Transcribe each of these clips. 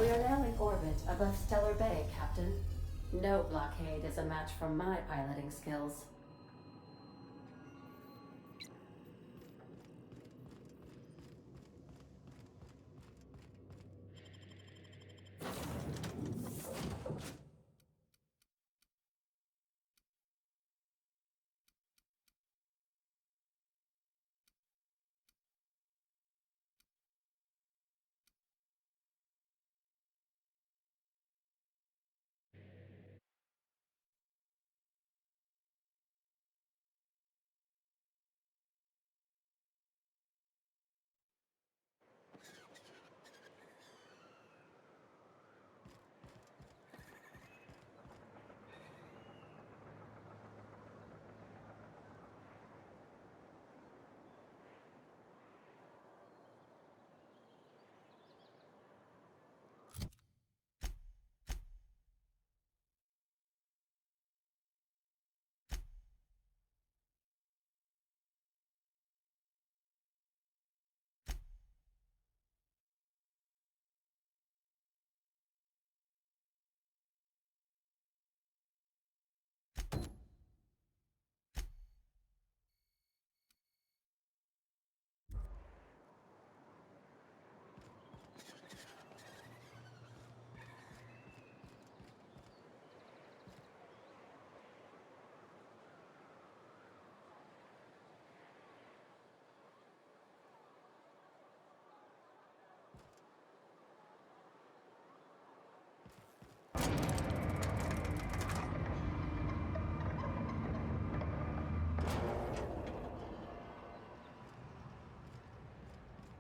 We are now in orbit above Stellar Bay, Captain. No blockade is a match for my piloting skills.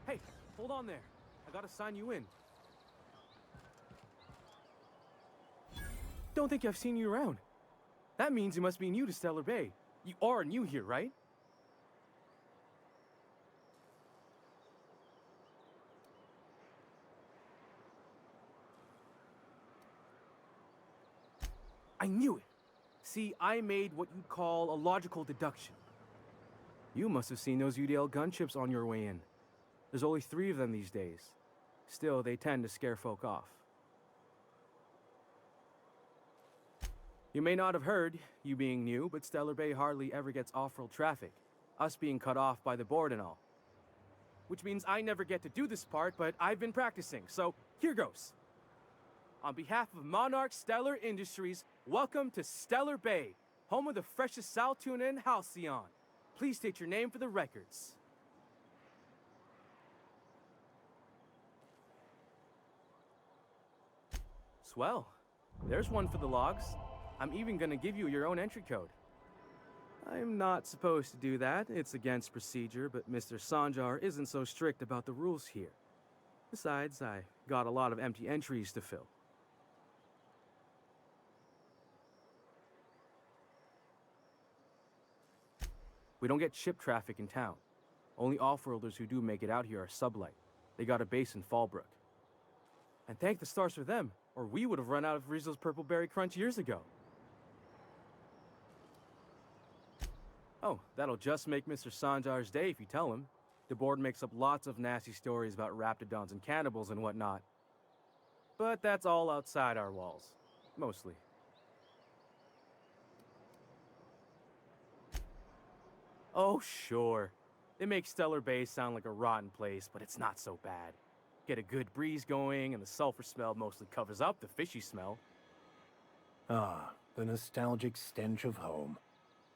Hey, hold on there. I gotta sign you in. Don't think I've seen you around. That means you must be new to Stellar Bay. You are new here, right? I knew it. See, I made what you'd call a logical deduction. You must have seen those UDL gunships on your way in. There's only 3 of them these days. Still, they tend to scare folk off. You may not have heard, you being new, but Stellar Bay hardly ever gets off-world traffic, us being cut off by the board and all. Which means I never get to do this part, but I've been practicing, so here goes. On behalf of Monarch Stellar Industries, welcome to Stellar Bay, home of the freshest sal tuna and halcyon. Please state your name for the records. Swell. There's one for the logs. I'm even gonna give you your own entry code. I'm not supposed to do that. It's against procedure, but Mr. Sanjar isn't so strict about the rules here. Besides, I got a lot of empty entries to fill. We don't get ship traffic in town. Only off-worlders who do make it out here are sublight. They got a base in Fallbrook. And thank the stars for them, or we would have run out of Rizzo's Purple Berry Crunch years ago. Oh, that'll just make Mr. Sanjar's day if you tell him. The board makes up lots of nasty stories about raptidons and cannibals and whatnot. But that's all outside our walls. Mostly. Oh, sure. They make Stellar Bay sound like a rotten place, but it's not so bad. Get a good breeze going, and the sulfur smell mostly covers up the fishy smell. Ah, the nostalgic stench of home.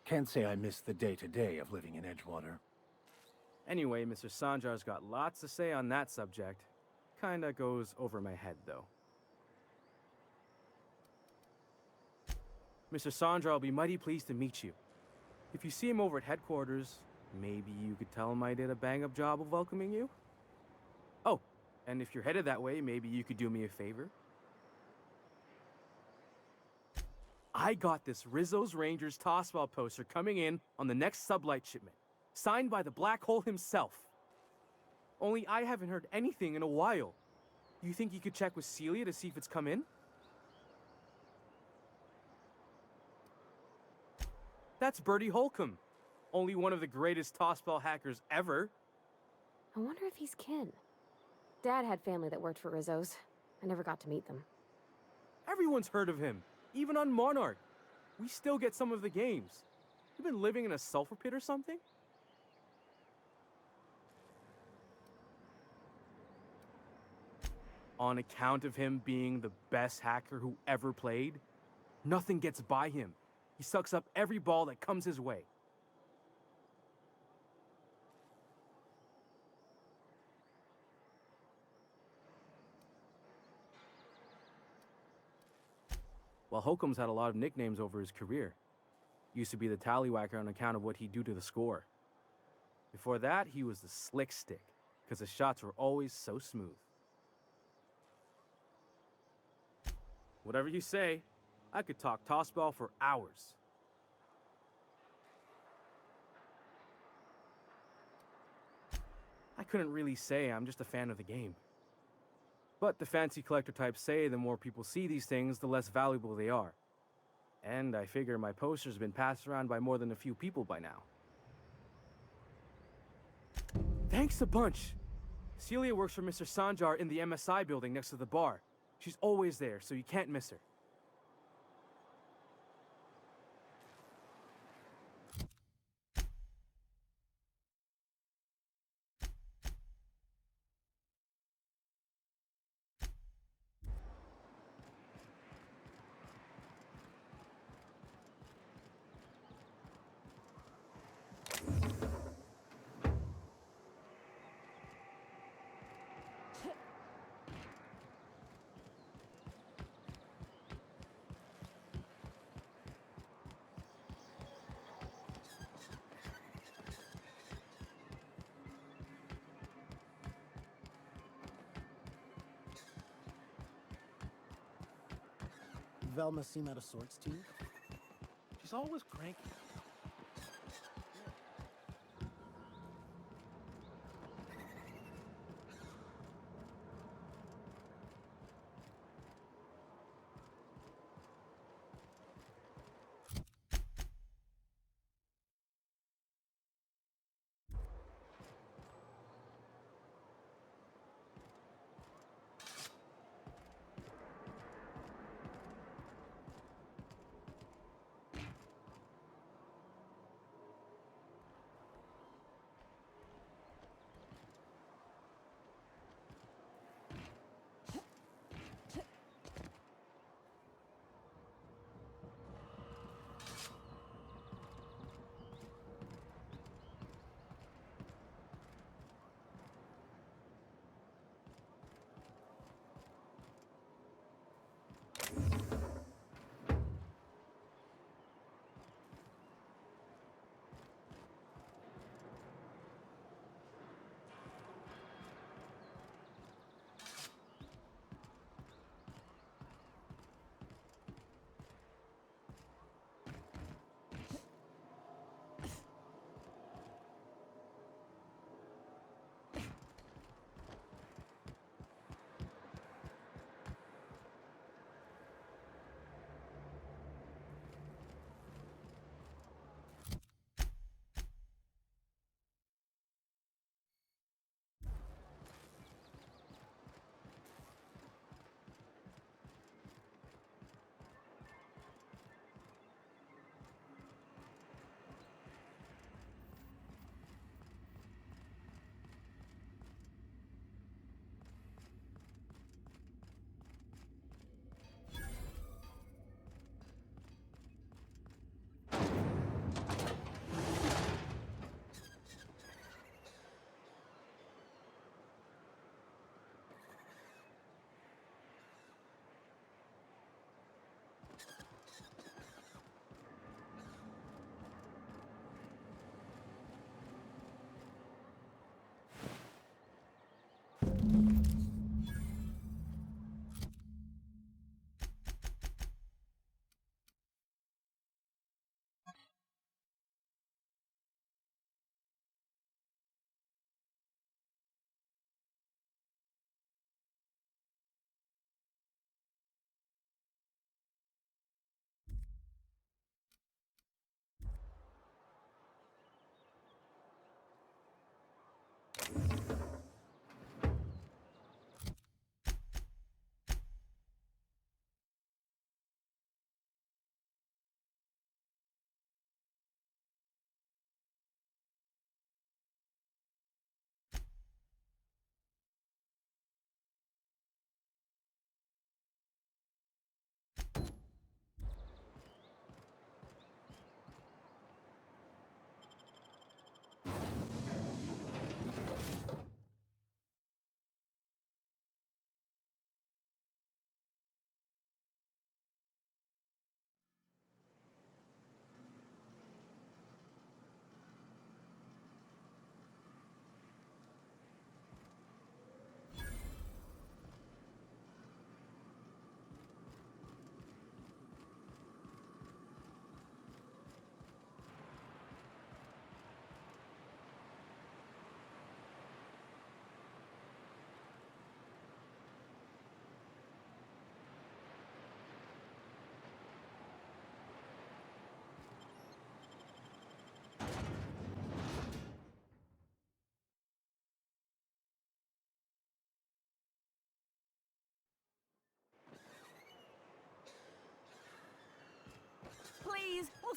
Can't say I miss the day-to-day of living in Edgewater. Anyway, Mr. Sanjar's got lots to say on that subject. Kinda goes over my head, though. Mr. Sanjar will be mighty pleased to meet you. If you see him over at headquarters, maybe you could tell him I did a bang-up job of welcoming you? Oh, and if you're headed that way, maybe you could do me a favor? I got this Rizzo's Rangers Tossball poster coming in on the next sublight shipment, signed by the Black Hole himself. Only I haven't heard anything in a while. You think you could check with Celia to see if it's come in? That's Bertie Holcomb, only one of the greatest tossball hackers ever. I wonder if he's kin. Dad had family that worked for Rizzo's. I never got to meet them. Everyone's heard of him, even on Monarch. We still get some of the games. You've been living in a sulfur pit or something? On account of him being the best hacker who ever played, nothing gets by him. He sucks up every ball that comes his way. While Holcomb's had a lot of nicknames over his career. Used to be the tallywhacker on account of what he'd do to the score. Before that, he was the slick stick, because his shots were always so smooth. Whatever you say, I could talk tossball for hours. I couldn't really say I'm just a fan of the game. But the fancy collector types say the more people see these things, the less valuable they are. And I figure my poster's been passed around by more than a few people by now. Thanks a bunch. Celia works for Mr. Sanjar in the MSI building next to the bar. She's always there, so you can't miss her. Velma seem out of sorts to you? She's always cranky.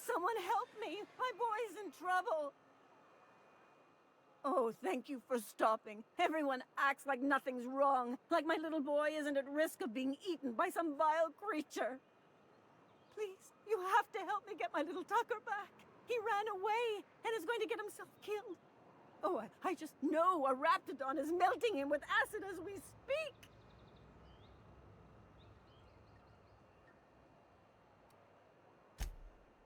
Someone help me! My boy's in trouble! Oh, thank you for stopping. Everyone acts like nothing's wrong, like my little boy isn't at risk of being eaten by some vile creature. Please, you have to help me get my little Tucker back. He ran away and is going to get himself killed. Oh, I just know a raptidon is melting him with acid as we speak.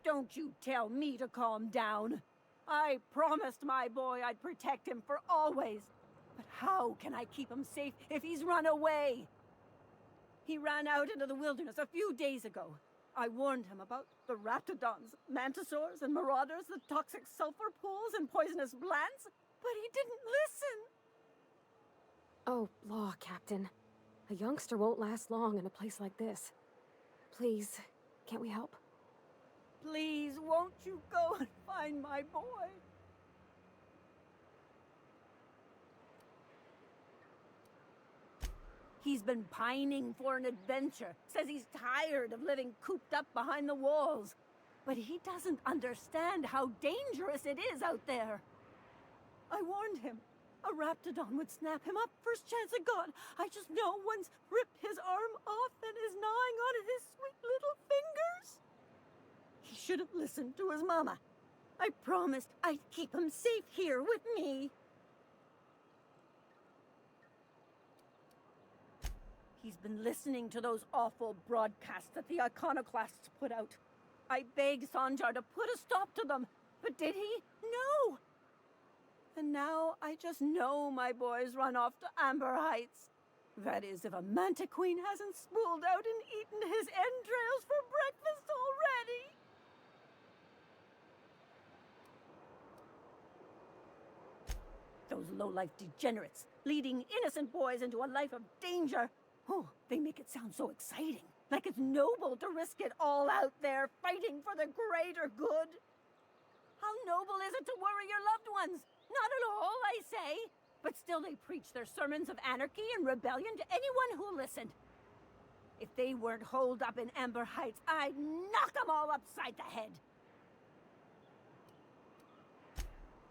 Don't you tell me to calm down. I promised my boy I'd protect him for always. But how can I keep him safe if he's run away? He ran out into the wilderness a few days ago. I warned him about the raptidons, mantisaurs, and marauders, the toxic sulfur pools, and poisonous plants, but he didn't listen. Oh, law, Captain. A youngster won't last long in a place like this. Please, can't we help? Please, won't you go and find my boy? He's been pining for an adventure. Says he's tired of living cooped up behind the walls. But he doesn't understand how dangerous it is out there. I warned him. A raptidon would snap him up first chance it got. I just know one's ripped his arm off and is gnawing on his sweet little fingers. He should have listened to his mama. I promised I'd keep him safe here with me. He's been listening to those awful broadcasts that the iconoclasts put out. I begged Sanjar to put a stop to them, but did he? No! And now I just know my boy's run off to Amber Heights. That is, if a manta queen hasn't spooled out and eaten his entrails for breakfast already. Those low-life degenerates, leading innocent boys into a life of danger. Oh, they make it sound so exciting. Like it's noble to risk it all out there, fighting for the greater good. How noble is it to worry your loved ones? Not at all, I say. But still they preach their sermons of anarchy and rebellion to anyone who listened. If they weren't holed up in Amber Heights, I'd knock them all upside the head.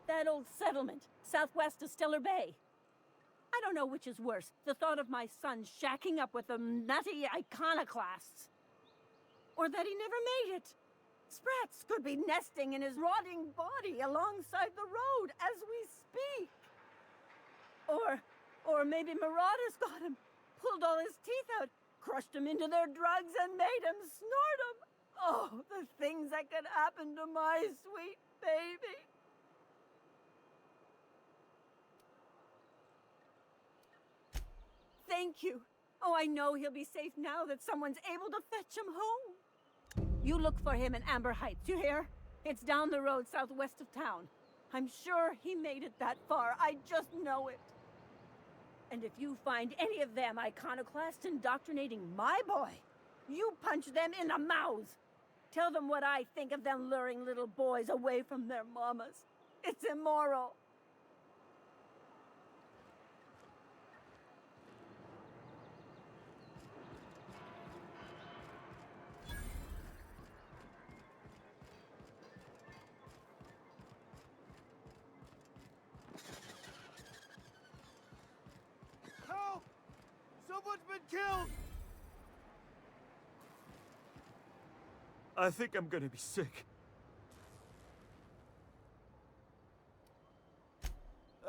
That old settlement, southwest of Stellar Bay. I don't know which is worse, the thought of my son shacking up with the nutty iconoclasts. Or that he never made it. Sprats could be nesting in his rotting body alongside the road as we speak. Or maybe marauders got him, pulled all his teeth out, crushed him into their drugs and made him snort them. Oh, the things that could happen to my sweet baby. Thank you. Oh, I know he'll be safe now that someone's able to fetch him home. You look for him in Amber Heights, you hear? It's down the road southwest of town. I'm sure he made it that far. I just know it. And if you find any of them iconoclasts indoctrinating my boy, you punch them in the mouths. Tell them what I think of them luring little boys away from their mamas. It's immoral. Help! Someone's been killed! I think I'm gonna be sick.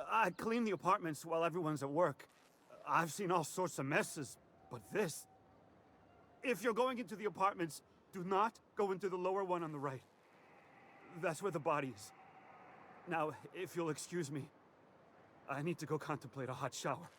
I clean the apartments while everyone's at work. I've seen all sorts of messes, but this... If you're going into the apartments, do not go into the lower one on the right. That's where the body is. Now, if you'll excuse me, I need to go contemplate a hot shower.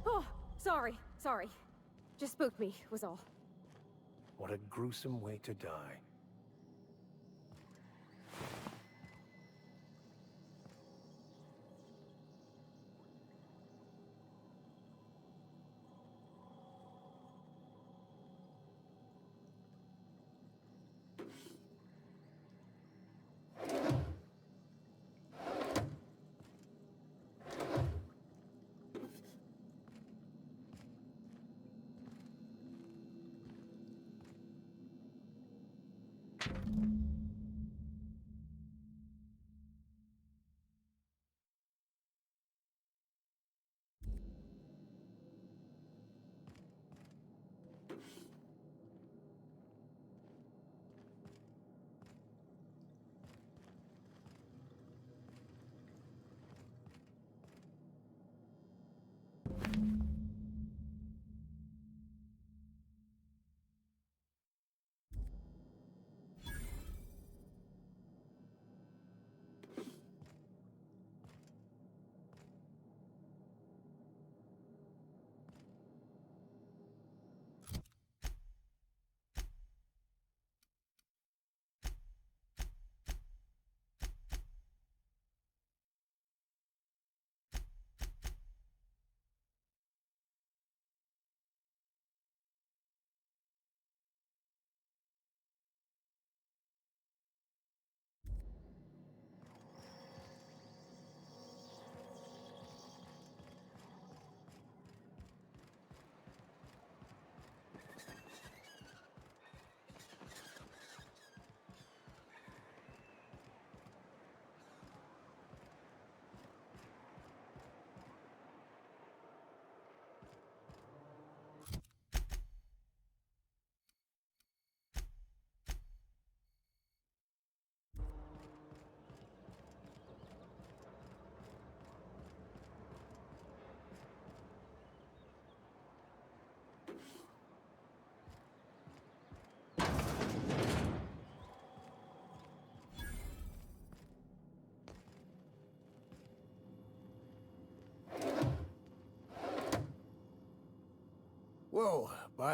Oh, sorry. Just spooked me, was all. What a gruesome way to die.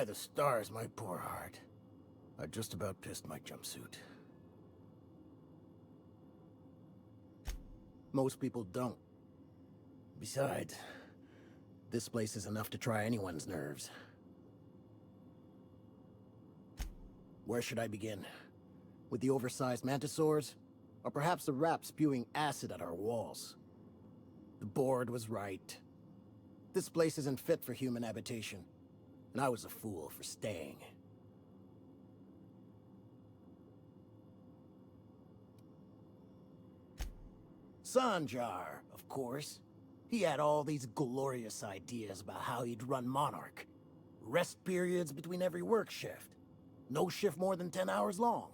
By the stars, my poor heart. I just about pissed my jumpsuit. Most people don't. Besides, this place is enough to try anyone's nerves. Where should I begin? With the oversized mantisaurs? Or perhaps the rap spewing acid at our walls? The board was right. This place isn't fit for human habitation, and I was a fool for staying. Sanjar, of course. He had all these glorious ideas about how he'd run Monarch. Rest periods between every work shift. No shift more than 10 hours long.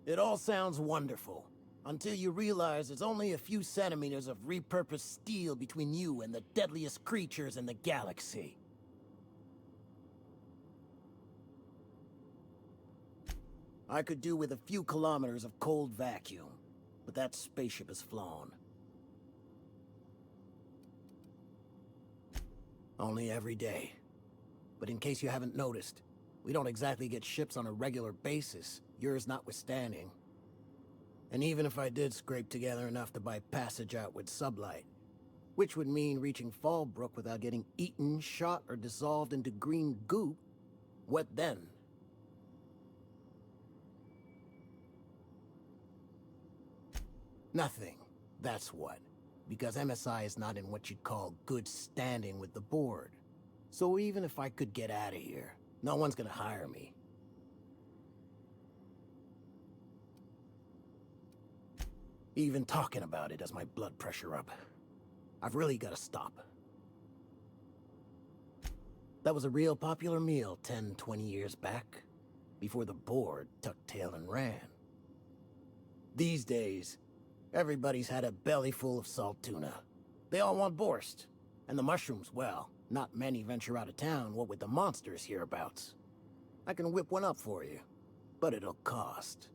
It all sounds wonderful, until you realize there's only a few centimeters of repurposed steel between you and the deadliest creatures in the galaxy. I could do with a few kilometers of cold vacuum, but that spaceship is flown. Only every day. But in case you haven't noticed, we don't exactly get ships on a regular basis, yours notwithstanding. And even if I did scrape together enough to buy passage out with sublight, which would mean reaching Fallbrook without getting eaten, shot, or dissolved into green goop, what then? Nothing, that's what. Because MSI is not in what you'd call good standing with the board. So even if I could get out of here, no one's gonna hire me. Even talking about it has my blood pressure up. I've really gotta stop. That was a real popular meal 10, 20 years back, before the board tucked tail and ran. These days, everybody's had a belly full of salt tuna. They all want borscht. And the mushrooms, well, not many venture out of town, what with the monsters hereabouts. I can whip one up for you, but it'll cost.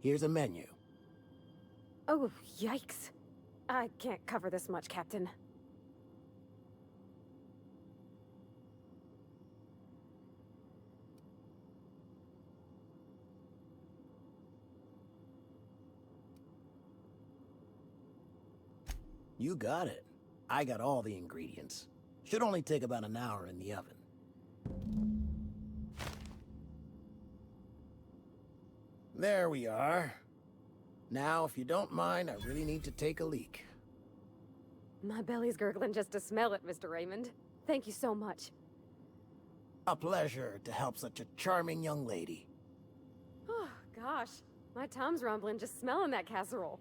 Here's a menu. Oh, yikes. I can't cover this much, Captain. You got it. I got all the ingredients. Should only take about an hour in the oven. There we are. Now, if you don't mind, I really need to take a leak. My belly's gurgling just to smell it, Mr. Raymond. Thank you so much. A pleasure to help such a charming young lady. Oh, gosh. My tum's rumbling just smelling that casserole.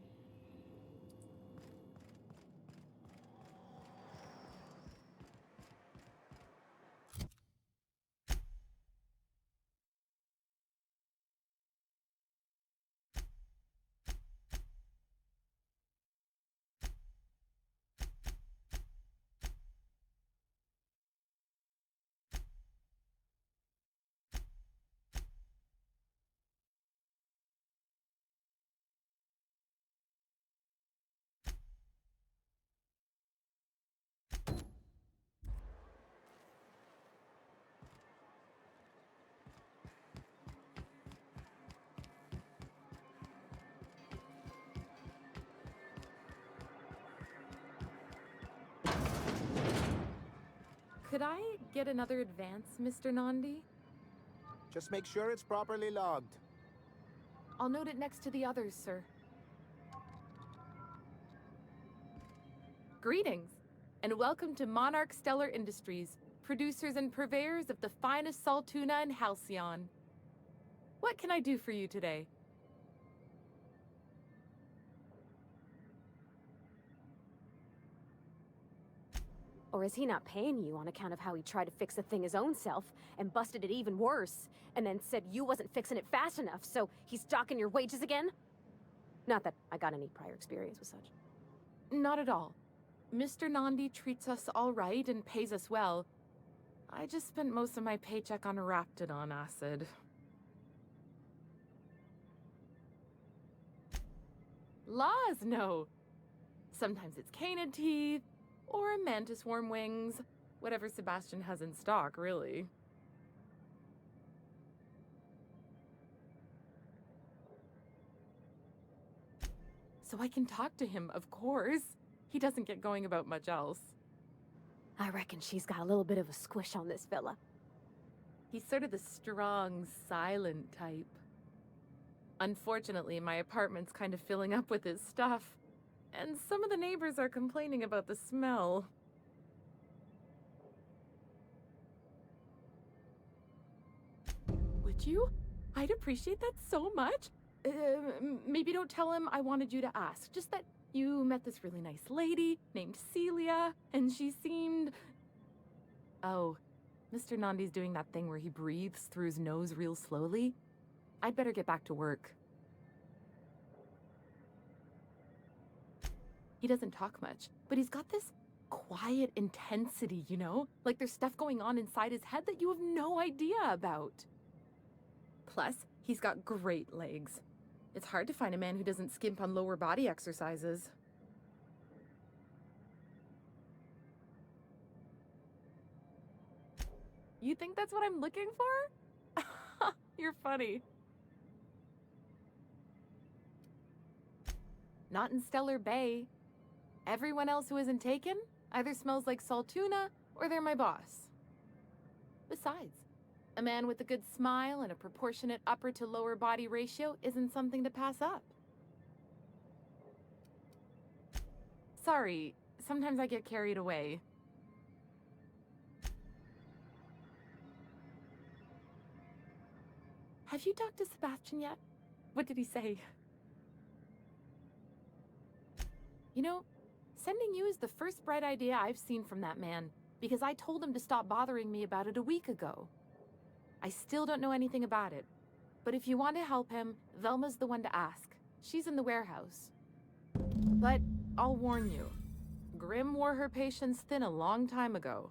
Could I get another advance, Mr. Nandi? Just make sure it's properly logged. I'll note it next to the others, sir. Greetings, and welcome to Monarch Stellar Industries, producers and purveyors of the finest salt tuna in Halcyon. What can I do for you today? Or is he not paying you on account of how he tried to fix the thing his own self and busted it even worse, and then said you wasn't fixing it fast enough, so he's docking your wages again? Not that I got any prior experience with such. Not at all. Mr. Nandi treats us all right and pays us well. I just spent most of my paycheck on Raptidon acid. Laws, no. Sometimes it's canid teeth, or mantis worm wings. Whatever Sebastian has in stock, really. So I can talk to him, of course. He doesn't get going about much else. I reckon she's got a little bit of a squish on this fella. He's sort of the strong, silent type. Unfortunately, my apartment's kind of filling up with his stuff, and some of the neighbors are complaining about the smell. Would you? I'd appreciate that so much. Maybe don't tell him I wanted you to ask. Just that you met this really nice lady named Celia, and she seemed... Oh, Mr. Nandi's doing that thing where he breathes through his nose real slowly. I'd better get back to work. He doesn't talk much, but he's got this quiet intensity, you know? Like there's stuff going on inside his head that you have no idea about. Plus, he's got great legs. It's hard to find a man who doesn't skimp on lower body exercises. You think that's what I'm looking for? You're funny. Not in Stellar Bay. Everyone else who isn't taken either smells like salt tuna or they're my boss. Besides, a man with a good smile and a proportionate upper to lower body ratio isn't something to pass up. Sorry, sometimes I get carried away. Have you talked to Sebastian yet? What did he say? You know, sending you is the first bright idea I've seen from that man, because I told him to stop bothering me about it a week ago. I still don't know anything about it, but if you want to help him, Velma's the one to ask. She's in the warehouse. But I'll warn you, Grimm wore her patience thin a long time ago.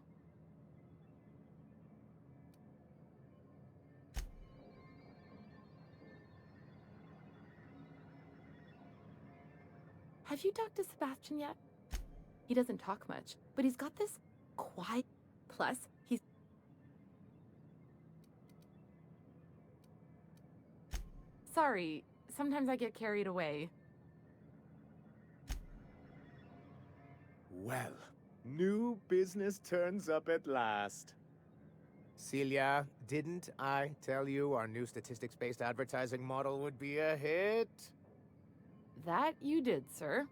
Have you talked to Sebastian yet? He doesn't talk much, but he's got this quiet... Plus, he's... Sorry, sometimes I get carried away. Well, new business turns up at last. Celia, didn't I tell you our new statistics-based advertising model would be a hit? That you did, sir.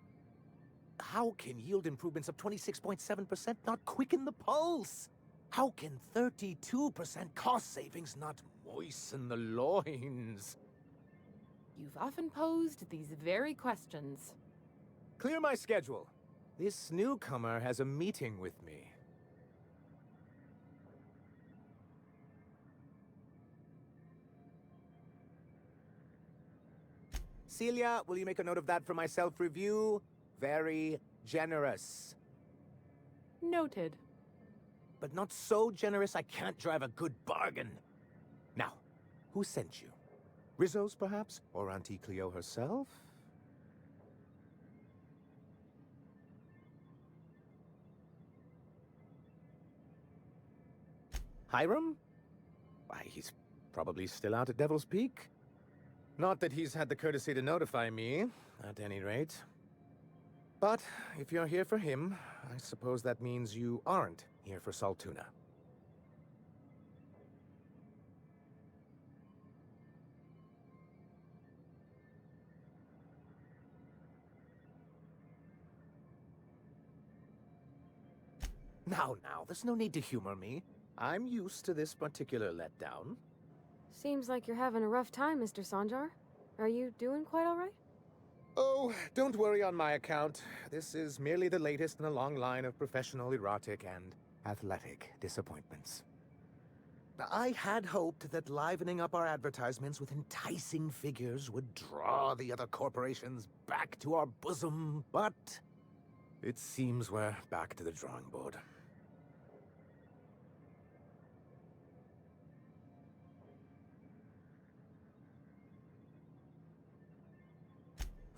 How can yield improvements of 26.7% not quicken the pulse? How can 32% cost savings not moisten the loins? You've often posed these very questions. Clear my schedule. This newcomer has a meeting with me. Celia, will you make a note of that for my self-review? Very generous. Noted. But not so generous I can't drive a good bargain. Now, who sent you? Rizzo's, perhaps? Or Auntie Cleo herself? Hiram? Why, he's probably still out at Devil's Peak. Not that he's had the courtesy to notify me, at any rate. But if you're here for him, I suppose that means you aren't here for Saltuna. Now, there's no need to humor me. I'm used to this particular letdown. Seems like you're having a rough time, Mr. Sanjar. Are you doing quite all right? Oh, don't worry on my account. This is merely the latest in a long line of professional erotic and athletic disappointments. I had hoped that livening up our advertisements with enticing figures would draw the other corporations back to our bosom, but it seems we're back to the drawing board.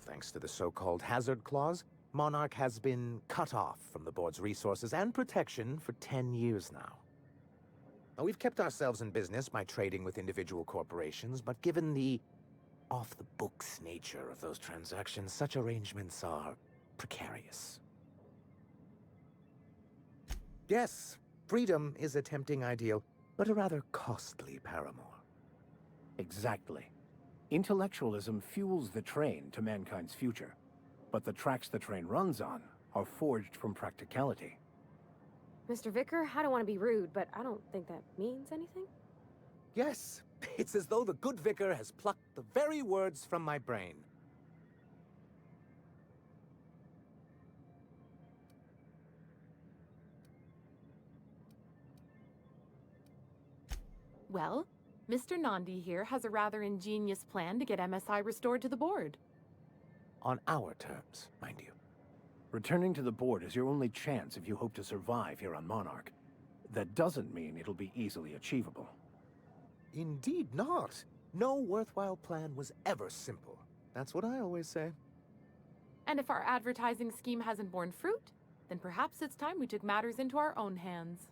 Thanks to the so-called hazard clause, Monarch has been cut off from the board's resources and protection for 10 years now. Now, we've kept ourselves in business by trading with individual corporations, but given the off-the-books nature of those transactions, such arrangements are precarious. Yes, freedom is a tempting ideal, but a rather costly paramour. Exactly. Intellectualism fuels the train to mankind's future, but the tracks the train runs on are forged from practicality. Mr. Vicar, I don't want to be rude, but I don't think that means anything. Yes, it's as though the good vicar has plucked the very words from my brain. Well, Mr. Nandi here has a rather ingenious plan to get MSI restored to the board. On our terms, mind you. Returning to the board is your only chance if you hope to survive here on Monarch. That doesn't mean it'll be easily achievable. Indeed not. No worthwhile plan was ever simple. That's what I always say. And if our advertising scheme hasn't borne fruit, then perhaps it's time we took matters into our own hands.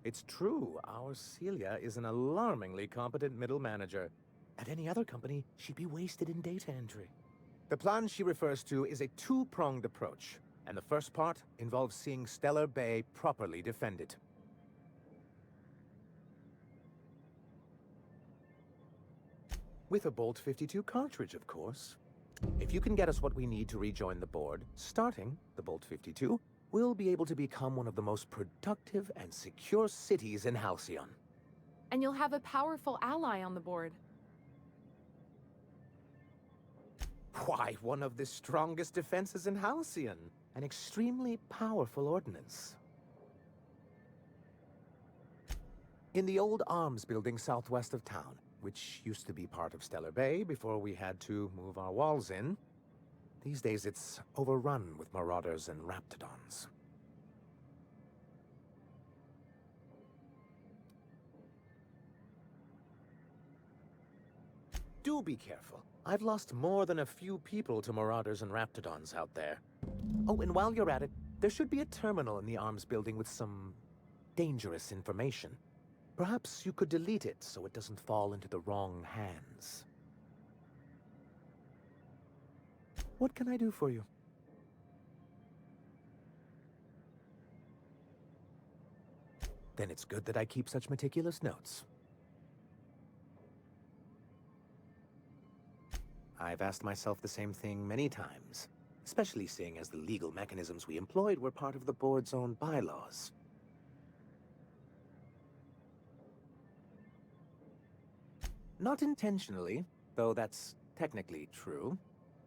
It's true, our Celia is an alarmingly competent middle manager. At any other company, she'd be wasted in data entry. The plan she refers to is a two-pronged approach, and the first part involves seeing Stellar Bay properly defended. With a Bolt 52 cartridge, of course. If you can get us what we need to rejoin the board, starting the Bolt 52, we'll be able to become one of the most productive and secure cities in Halcyon. And you'll have a powerful ally on the board. Why, one of the strongest defenses in Halcyon. An extremely powerful ordnance. In the old arms building southwest of town, which used to be part of Stellar Bay before we had to move our walls in, these days it's overrun with marauders and raptidons. Do be careful. I've lost more than a few people to marauders and raptidons out there. Oh, and while you're at it, there should be a terminal in the arms building with some dangerous information. Perhaps you could delete it so it doesn't fall into the wrong hands. What can I do for you? Then it's good that I keep such meticulous notes. I've asked myself the same thing many times, especially seeing as the legal mechanisms we employed were part of the board's own bylaws. Not intentionally, though that's technically true.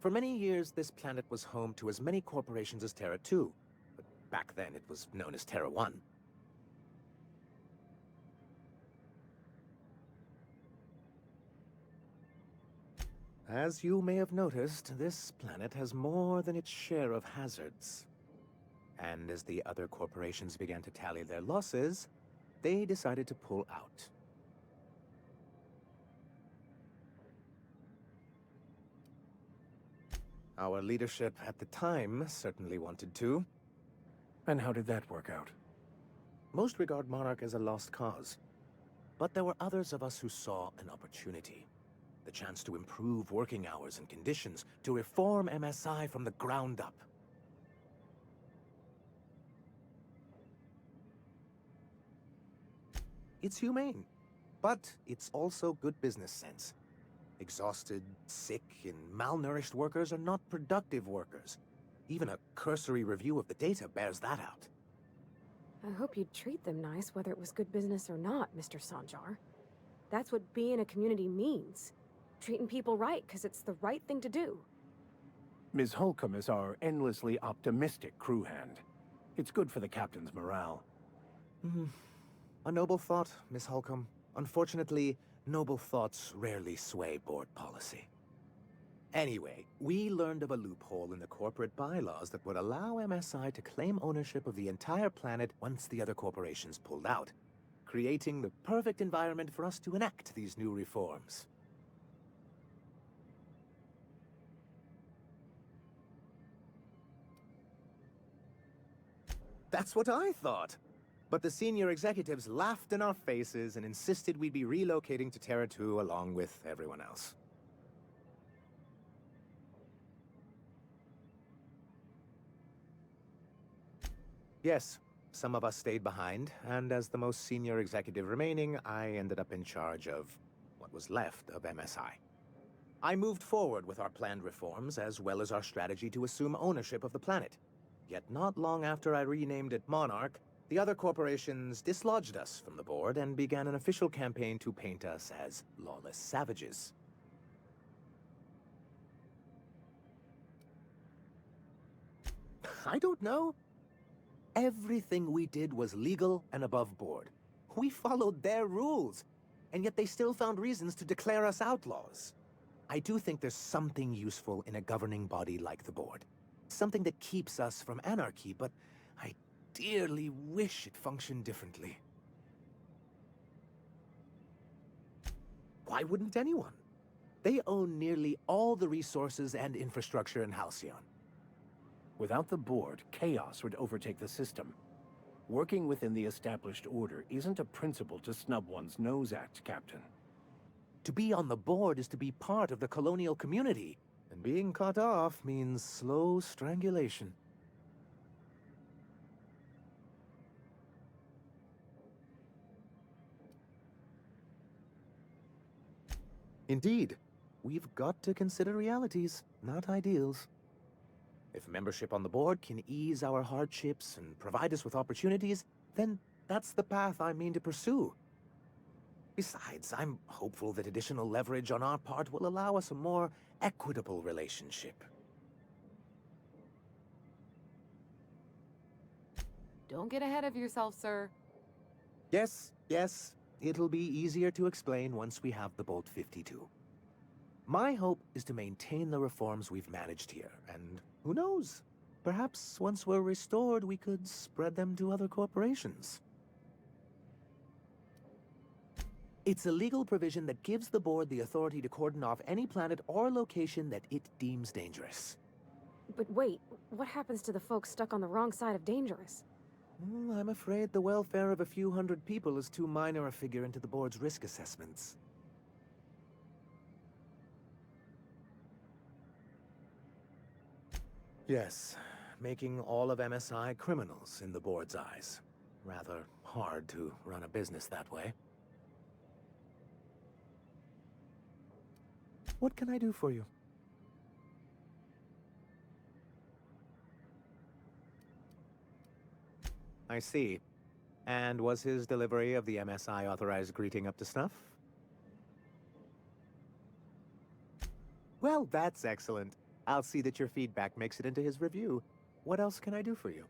For many years, this planet was home to as many corporations as Terra 2, but back then it was known as Terra 1. As you may have noticed, this planet has more than its share of hazards. And as the other corporations began to tally their losses, they decided to pull out. Our leadership at the time certainly wanted to. And how did that work out? Most regard Monarch as a lost cause. But there were others of us who saw an opportunity. The chance to improve working hours and conditions, to reform MSI from the ground up. It's humane, but it's also good business sense. Exhausted, sick, and malnourished workers are not productive workers. Even a cursory review of the data bears that out. I hope you'd treat them nice, whether it was good business or not, Mr. Sanjar. That's what being a community means. Treating people right, because it's the right thing to do. Ms. Holcomb is our endlessly optimistic crew hand. It's good for the captain's morale. A noble thought, Miss Holcomb. Unfortunately, noble thoughts rarely sway board policy. Anyway, we learned of a loophole in the corporate bylaws that would allow MSI to claim ownership of the entire planet once the other corporations pulled out, creating the perfect environment for us to enact these new reforms. That's what I thought. But the senior executives laughed in our faces and insisted we'd be relocating to Terra 2 along with everyone else. Yes, some of us stayed behind, and as the most senior executive remaining, I ended up in charge of what was left of MSI. I moved forward with our planned reforms, as well as our strategy to assume ownership of the planet. Yet not long after I renamed it Monarch, the other corporations dislodged us from the board and began an official campaign to paint us as lawless savages. I don't know. Everything we did was legal and above board. We followed their rules, and yet they still found reasons to declare us outlaws. I do think there's something useful in a governing body like the board. Something that keeps us from anarchy, but I dearly wish it functioned differently. Why wouldn't anyone? They own nearly all the resources and infrastructure in Halcyon. Without the board, chaos would overtake the system. Working within the established order isn't a principle to snub one's nose at, Captain. To be on the board is to be part of the colonial community, and being cut off means slow strangulation. Indeed, we've got to consider realities, not ideals. If membership on the board can ease our hardships and provide us with opportunities, then that's the path I mean to pursue. Besides, I'm hopeful that additional leverage on our part will allow us a more equitable relationship. Don't get ahead of yourself, sir. Yes, it'll be easier to explain once we have the Bolt 52. My hope is to maintain the reforms we've managed here, and who knows? Perhaps once we're restored, we could spread them to other corporations. It's a legal provision that gives the board the authority to cordon off any planet or location that it deems dangerous. But wait, what happens to the folks stuck on the wrong side of dangerous? I'm afraid the welfare of a few hundred people is too minor a figure into the board's risk assessments. Yes, making all of MSI criminals in the board's eyes. Rather hard to run a business that way. What can I do for you? I see. And was his delivery of the MSI authorized greeting up to snuff? Well, that's excellent. I'll see that your feedback makes it into his review. What else can I do for you?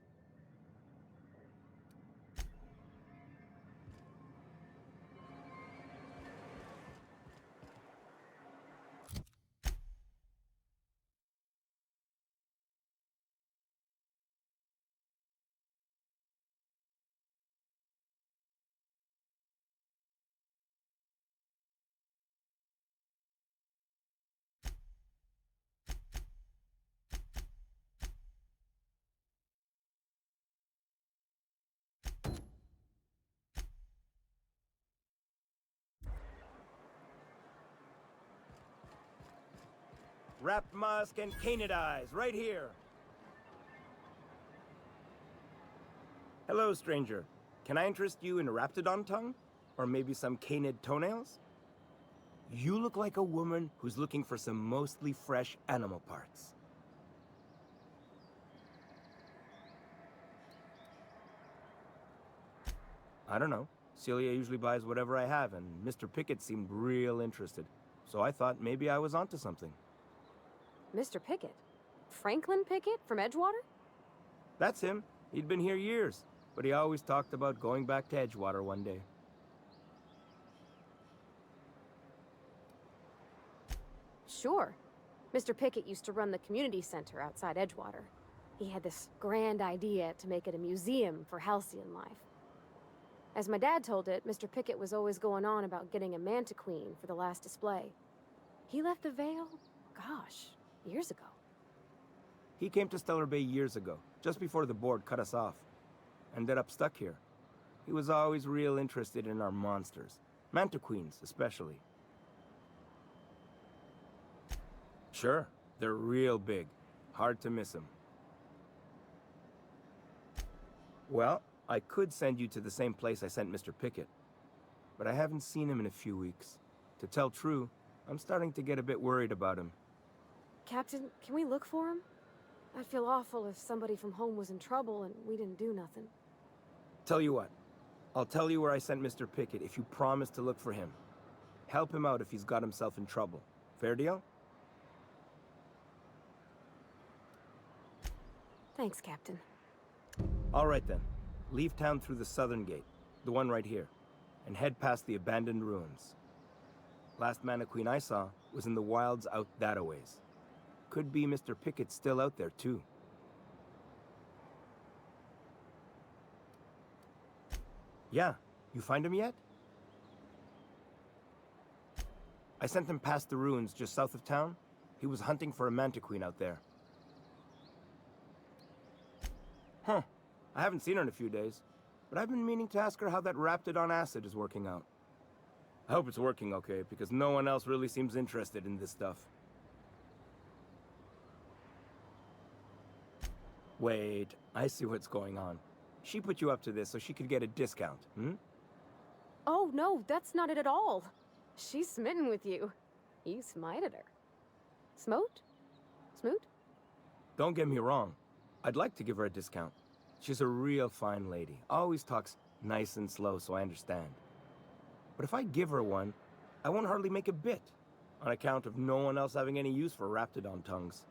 Wrapped musk and canid eyes, right here. Hello, stranger. Can I interest you in raptidon tongue? Or maybe some canid toenails? You look like a woman who's looking for some mostly fresh animal parts. I don't know. Celia usually buys whatever I have, and Mr. Pickett seemed real interested. So I thought maybe I was onto something. Mr. Pickett? Franklin Pickett from Edgewater? That's him. He'd been here years, but he always talked about going back to Edgewater one day. Sure. Mr. Pickett used to run the community center outside Edgewater. He had this grand idea to make it a museum for halcyon life. As my dad told it, Mr. Pickett was always going on about getting a manta queen for the last display. He left the Vale, gosh, years ago. He came to Stellar Bay years ago, just before the board cut us off. Ended up stuck here. He was always real interested in our monsters. Mantiqueens, especially. Sure, they're real big. Hard to miss them. Well, I could send you to the same place I sent Mr. Pickett. But I haven't seen him in a few weeks. To tell true, I'm starting to get a bit worried about him. Captain, can we look for him? I'd feel awful if somebody from home was in trouble and we didn't do nothing. Tell you what, I'll tell you where I sent Mr. Pickett if you promise to look for him. Help him out if he's got himself in trouble. Fair deal? Thanks, Captain. All right then. Leave town through the southern gate, the one right here, and head past the abandoned ruins. Last Mantiqueen I saw was in the wilds out that-a-ways. Could be Mr. Pickett still out there, too. Yeah, you find him yet? I sent him past the ruins just south of town. He was hunting for a Mantiqueen out there. Huh. I haven't seen her in a few days, but I've been meaning to ask her how that Raptidon acid is working out. I hope it's working okay, because no one else really seems interested in this stuff. Wait, I see what's going on. She put you up to this so she could get a discount, hmm? Oh, no, that's not it at all. She's smitten with you. You smited her. Smote? Smoot? Don't get me wrong. I'd like to give her a discount. She's a real fine lady. Always talks nice and slow, so I understand. But if I give her one, I won't hardly make a bit, on account of no one else having any use for Raptidon tongues.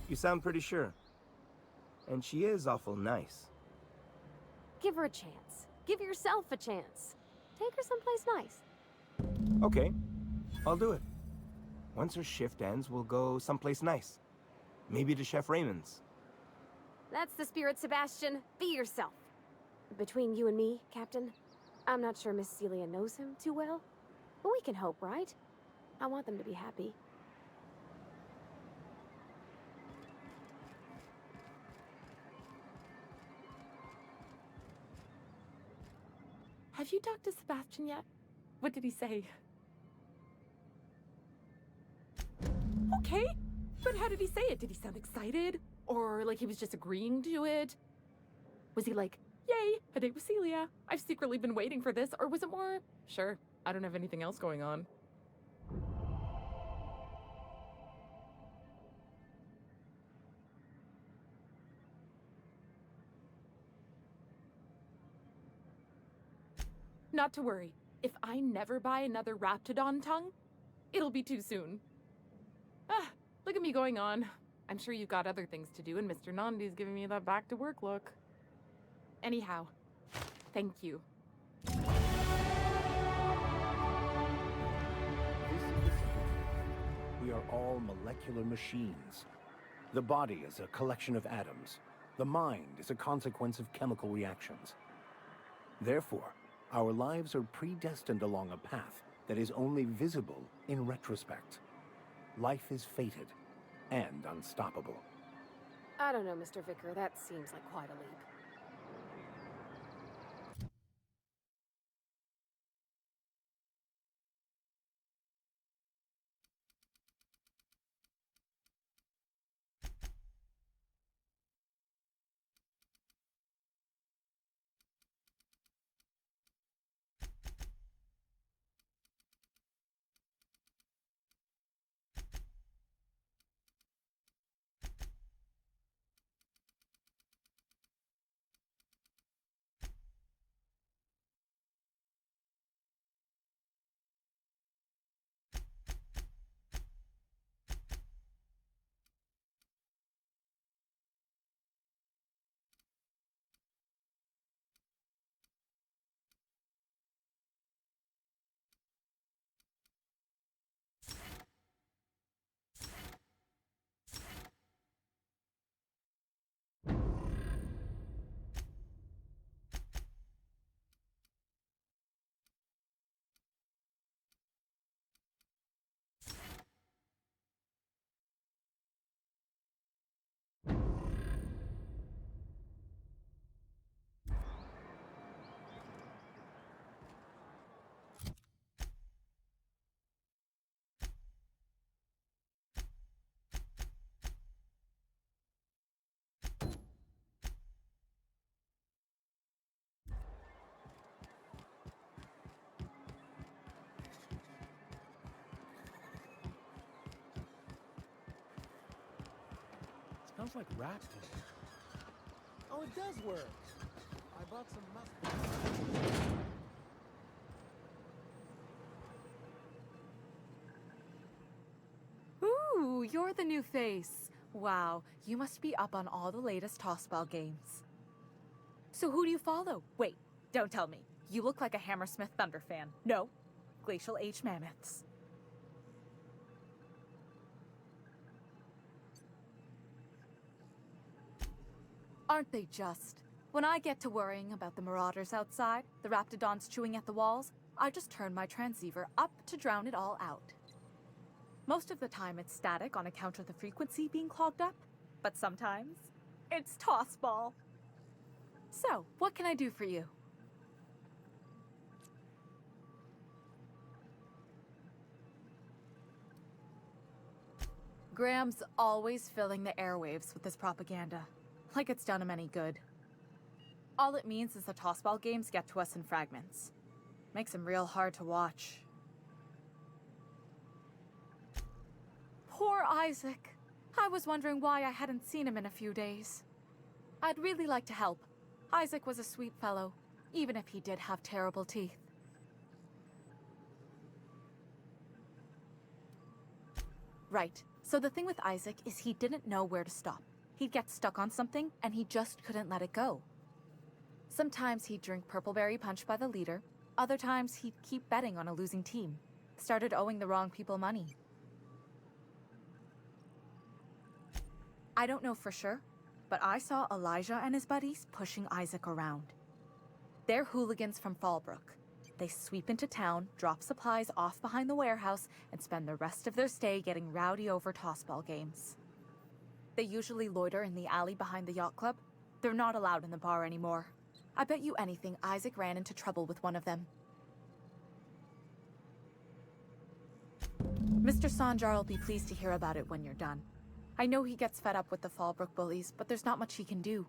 You sound pretty sure. And she is awful nice. Give her a chance. Give yourself a chance. Take her someplace nice. Okay, I'll do it. Once her shift ends, we'll go someplace nice. Maybe to Chef Raymond's. That's the spirit, Sebastian. Be yourself. Between you and me, Captain, I'm not sure Miss Celia knows him too well. But we can hope, right? I want them to be happy. Have you talked to Sebastian yet? What did he say? Okay, but how did he say it? Did he sound excited? Or like he was just agreeing to it? Was he like, yay, a date with Celia. I've secretly been waiting for this. Or was it more, sure, I don't have anything else going on. Not to worry. If I never buy another Raptidon tongue, it'll be too soon. Ah, look at me going on. I'm sure you've got other things to do, and Mr. Nandi's giving me that back-to-work look. Anyhow, thank you. We are all molecular machines. The body is a collection of atoms. The mind is a consequence of chemical reactions. Therefore, our lives are predestined along a path that is only visible in retrospect. Life is fated and unstoppable. I don't know, Mr. Vicar. That seems like quite a leap. smells like rats in here. Oh, it does work. I bought some mustard. Ooh, you're the new face. Wow, you must be up on all the latest tossball games. So who do you follow? Wait, don't tell me. You look like a Hammersmith Thunder fan. No, Glacial H Mammoths. Aren't they just? When I get to worrying about the marauders outside, the raptidons chewing at the walls, I just turn my transceiver up to drown it all out. Most of the time it's static on account of the frequency being clogged up, but sometimes it's tossball. So, what can I do for you? Graham's always filling the airwaves with this propaganda, like it's done him any good. All it means is the tossball games get to us in fragments. Makes them real hard to watch. Poor Isaac. I was wondering why I hadn't seen him in a few days. I'd really like to help. Isaac was a sweet fellow, even if he did have terrible teeth. Right. So the thing with Isaac is he didn't know where to stop. He'd get stuck on something, and he just couldn't let it go. Sometimes he'd drink Purpleberry Punch by the liter. Other times he'd keep betting on a losing team. Started owing the wrong people money. I don't know for sure, but I saw Elijah and his buddies pushing Isaac around. They're hooligans from Fallbrook. They sweep into town, drop supplies off behind the warehouse, and spend the rest of their stay getting rowdy over tossball games. They usually loiter in the alley behind the yacht club. They're not allowed in the bar anymore. I bet you anything Isaac ran into trouble with one of them. Mr. Sanjar will be pleased to hear about it when you're done. I know he gets fed up with the Fallbrook bullies, but there's not much he can do.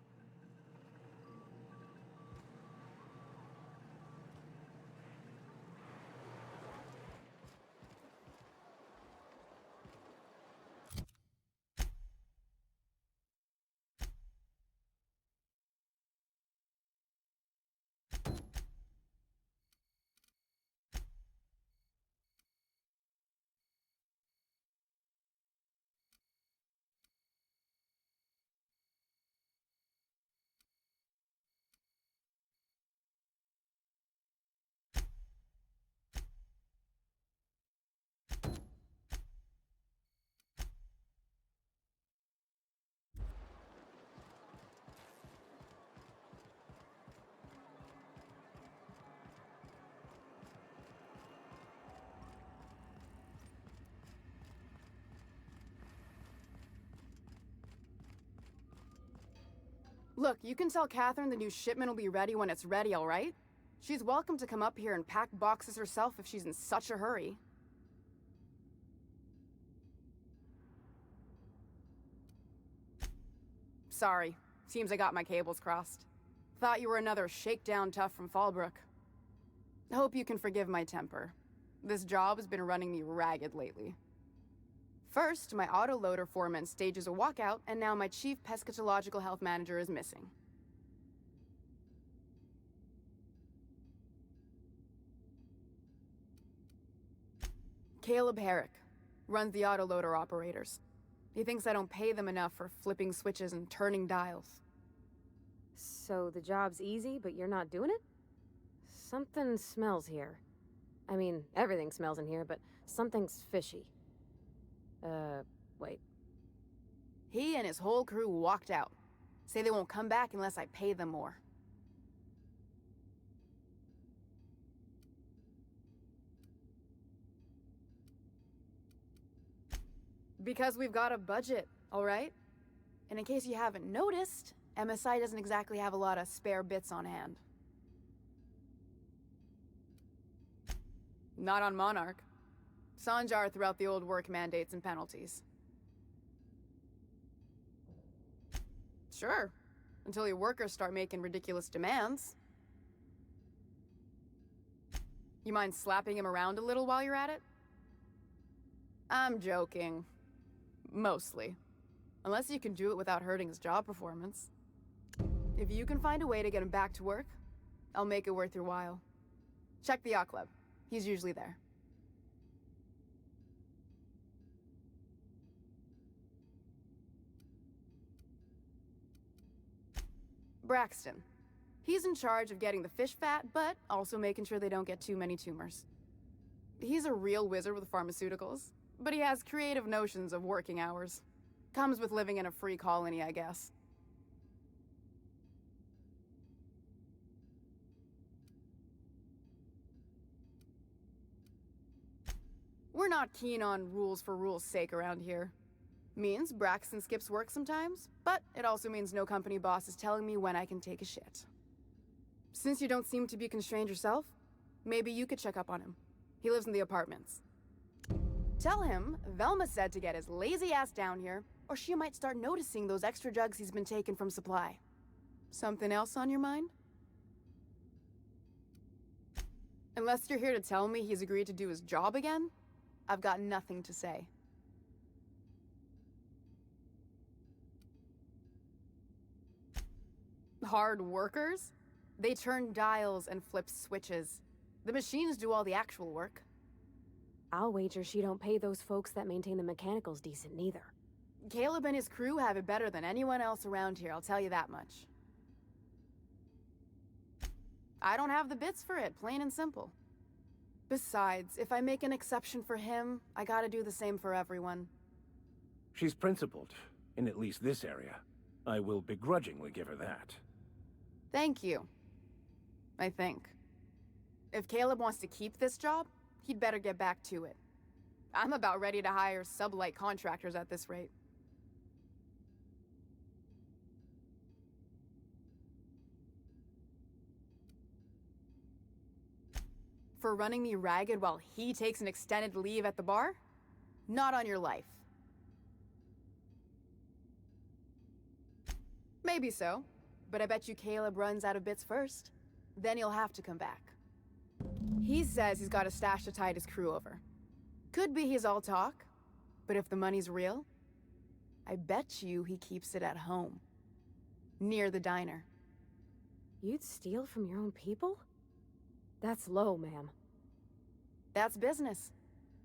Look, you can tell Catherine the new shipment will be ready when it's ready, all right? She's welcome to come up here and pack boxes herself if she's in such a hurry. Sorry. Seems I got my cables crossed. Thought you were another shakedown tough from Fallbrook. Hope you can forgive my temper. This job has been running me ragged lately. First, my autoloader foreman stages a walkout, and now my chief pescatological health manager is missing. Caleb Herrick runs the autoloader operators. He thinks I don't pay them enough for flipping switches and turning dials. So the job's easy, but you're not doing it? Something smells here. I mean, everything smells in here, but something's fishy. Wait. He and his whole crew walked out. Say they won't come back unless I pay them more. Because we've got a budget, all right? And in case you haven't noticed, MSI doesn't exactly have a lot of spare bits on hand. Not on Monarch. Sanjar threw out the old work mandates and penalties. Sure, until your workers start making ridiculous demands. You mind slapping him around a little while you're at it? I'm joking. Mostly. Unless you can do it without hurting his job performance. If you can find a way to get him back to work, I'll make it worth your while. Check the yacht club. He's usually there. Braxton. He's in charge of getting the fish fat, but also making sure they don't get too many tumors. He's a real wizard with pharmaceuticals, but he has creative notions of working hours. Comes with living in a free colony, I guess. We're not keen on rules for rules' sake around here. Means Braxton skips work sometimes, but it also means no company boss is telling me when I can take a shit. Since you don't seem to be constrained yourself, maybe you could check up on him. He lives in the apartments. Tell him Velma said to get his lazy ass down here, or she might start noticing those extra jugs he's been taking from supply. Something else on your mind? Unless you're here to tell me he's agreed to do his job again, I've got nothing to say. Hard workers? They turn dials and flip switches. The machines do all the actual work. I'll wager she don't pay those folks that maintain the mechanicals decent neither. Caleb and his crew have it better than anyone else around here, I'll tell you that much. I don't have the bits for it, plain and simple. Besides, if I make an exception for him, I gotta do the same for everyone. She's principled, in at least this area. I will begrudgingly give her that. Thank you. I think. If Caleb wants to keep this job, he'd better get back to it. I'm about ready to hire sublight contractors at this rate. For running me ragged while he takes an extended leave at the bar? Not on your life. Maybe so, but I bet you Caleb runs out of bits first. Then he'll have to come back. He says he's got a stash to tide his crew over. Could be he's all talk, but if the money's real, I bet you he keeps it at home. Near the diner. You'd steal from your own people? That's low, ma'am. That's business.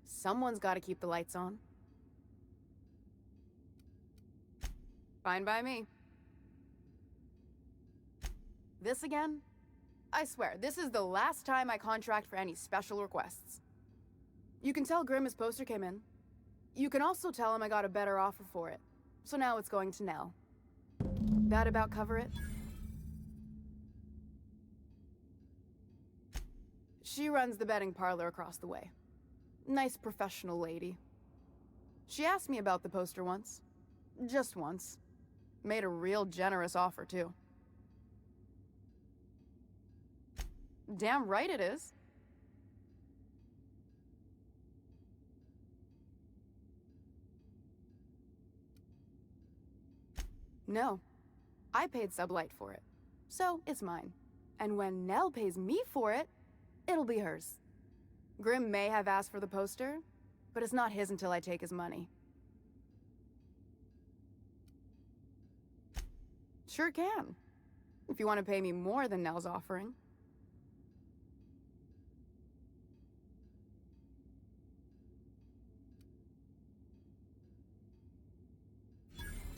Someone's gotta keep the lights on. Fine by me. This again? I swear, this is the last time I contract for any special requests. You can tell Grimm his poster came in. You can also tell him I got a better offer for it. So now it's going to Nell. That about cover it? She runs the betting parlor across the way. Nice professional lady. She asked me about the poster once. Just once. Made a real generous offer, too. Damn right it is. No. I paid Sublight for it. So, it's mine. And when Nell pays me for it, it'll be hers. Grimm may have asked for the poster, but it's not his until I take his money. Sure can. If you want to pay me more than Nell's offering.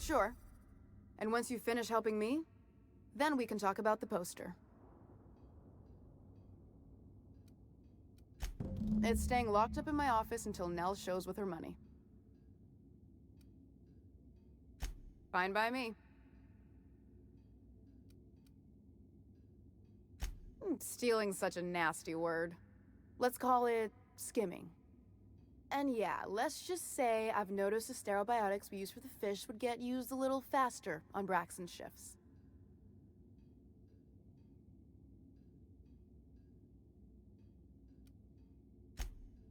Sure. And once you finish helping me, then we can talk about the poster. It's staying locked up in my office until Nell shows with her money. Fine by me. Stealing's such a nasty word. Let's call it skimming. And yeah, let's just say I've noticed the sterile biotics we use for the fish would get used a little faster on Braxton's shifts.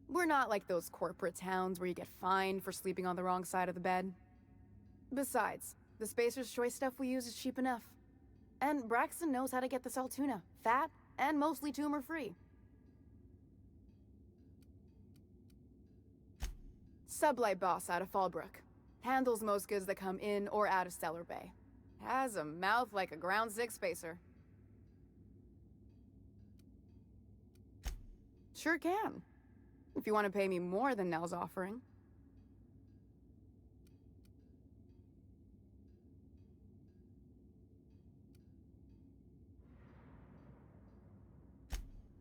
We're not like those corporate towns where you get fined for sleeping on the wrong side of the bed. Besides, the Spacer's Choice stuff we use is cheap enough. And Braxton knows how to get the salt tuna, fat and mostly tumor-free. Sublight boss out of Fallbrook. Handles most goods that come in or out of Stellar Bay. Has a mouth like a Ground Six spacer. Sure can. If you want to pay me more than Nell's offering.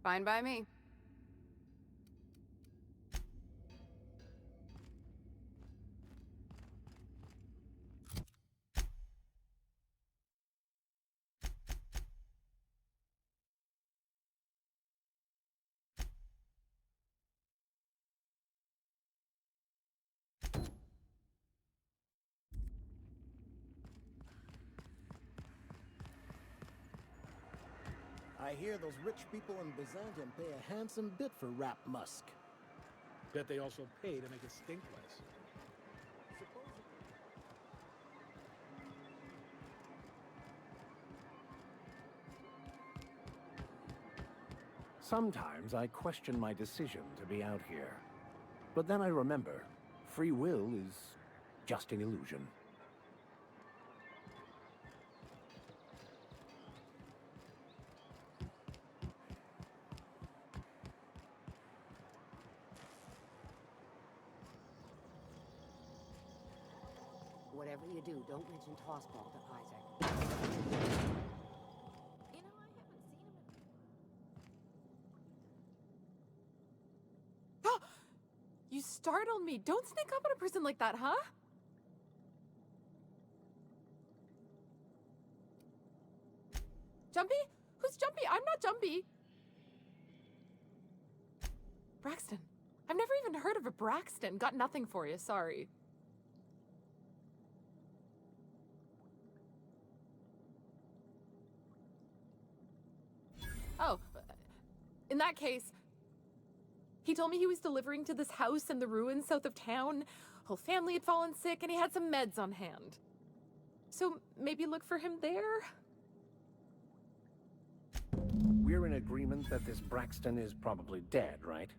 Fine by me. I hear those rich people in Byzantium pay a handsome bit for Rap Musk. Bet they also pay to make it stink less. Sometimes I question my decision to be out here. But then I remember, free will is just an illusion. Whatever you do, don't mention Tossball to Isaac. You know, I haven't seen him in... You startled me. Don't sneak up on a person like that, huh? Jumpy? Who's Jumpy? I'm not Jumpy. Braxton. I've never even heard of a Braxton. Got nothing for you, sorry. Oh, in that case, he told me he was delivering to this house in the ruins south of town. Whole family had fallen sick and he had some meds on hand. So maybe look for him there? We're in agreement that this Braxton is probably dead, right?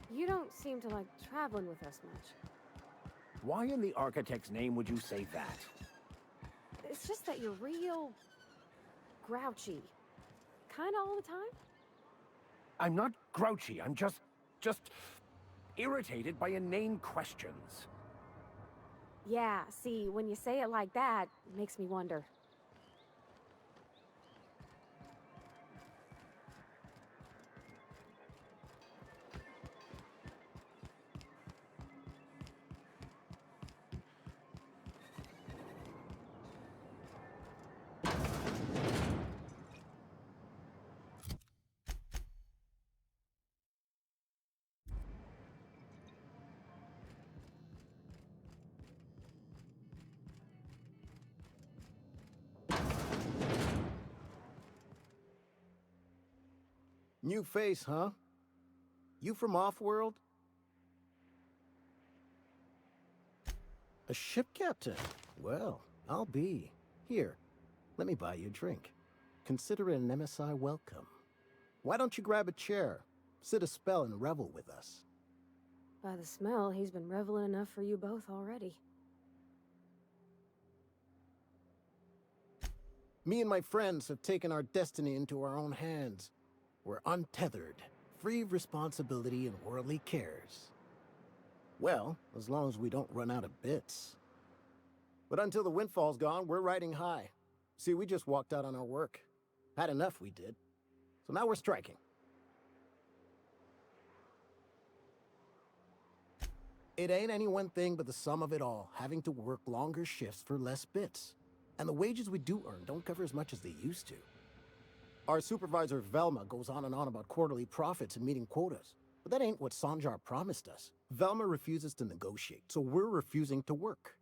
You don't seem to like traveling with us much. Why in the architect's name would you say that? It's just that you're real grouchy. Kinda all the time? I'm not grouchy, I'm just irritated by inane questions. Yeah, see, when you say it like that, it makes me wonder. New face, huh? You from Offworld? A ship captain? Well, I'll be. Here, let me buy you a drink. Consider it an MSI welcome. Why don't you grab a chair, sit a spell and revel with us? By the smell, he's been reveling enough for you both already. Me and my friends have taken our destiny into our own hands. We're untethered, free of responsibility and worldly cares. Well, as long as we don't run out of bits. But until the windfall's gone, we're riding high. See, we just walked out on our work. Had enough, we did. So now we're striking. It ain't any one thing but the sum of it all, having to work longer shifts for less bits. And the wages we do earn don't cover as much as they used to. Our supervisor Velma goes on and on about quarterly profits and meeting quotas. But that ain't what Sanjar promised us. Velma refuses to negotiate, so we're refusing to work.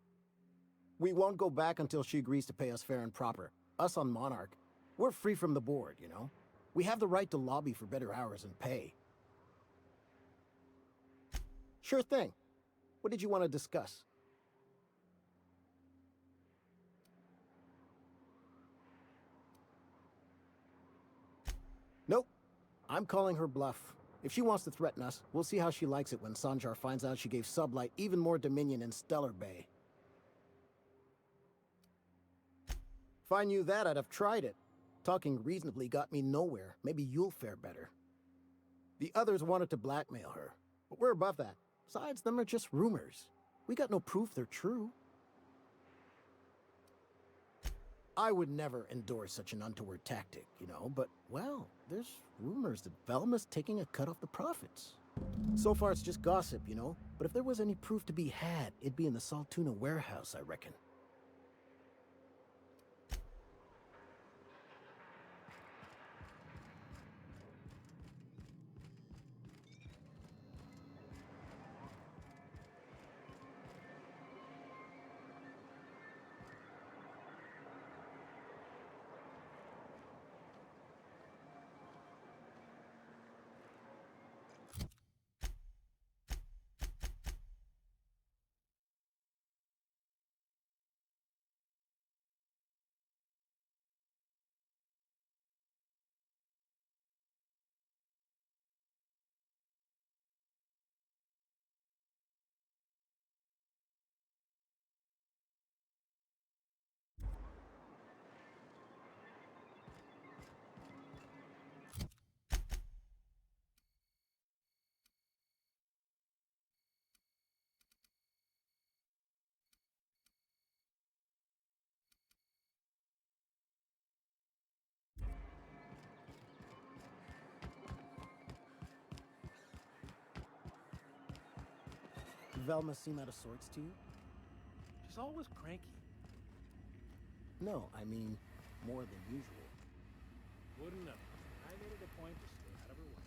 We won't go back until she agrees to pay us fair and proper. Us on Monarch, we're free from the board, you know? We have the right to lobby for better hours and pay. Sure thing. What did you want to discuss? Nope. I'm calling her bluff. If she wants to threaten us, we'll see how she likes it when Sanjar finds out she gave Sublight even more dominion in Stellar Bay. If I knew that, I'd have tried it. Talking reasonably got me nowhere. Maybe you'll fare better. The others wanted to blackmail her, but we're above that. Besides, them are just rumors. We got no proof they're true. I would never endorse such an untoward tactic, you know, but, well, there's rumors that Velma's taking a cut off the profits. So far it's just gossip, you know, but if there was any proof to be had, it'd be in the Saltuna warehouse, I reckon. Velma seem out of sorts to you? She's always cranky. No, I mean, more than usual. Wouldn't know. I made it a point to stay out of her way.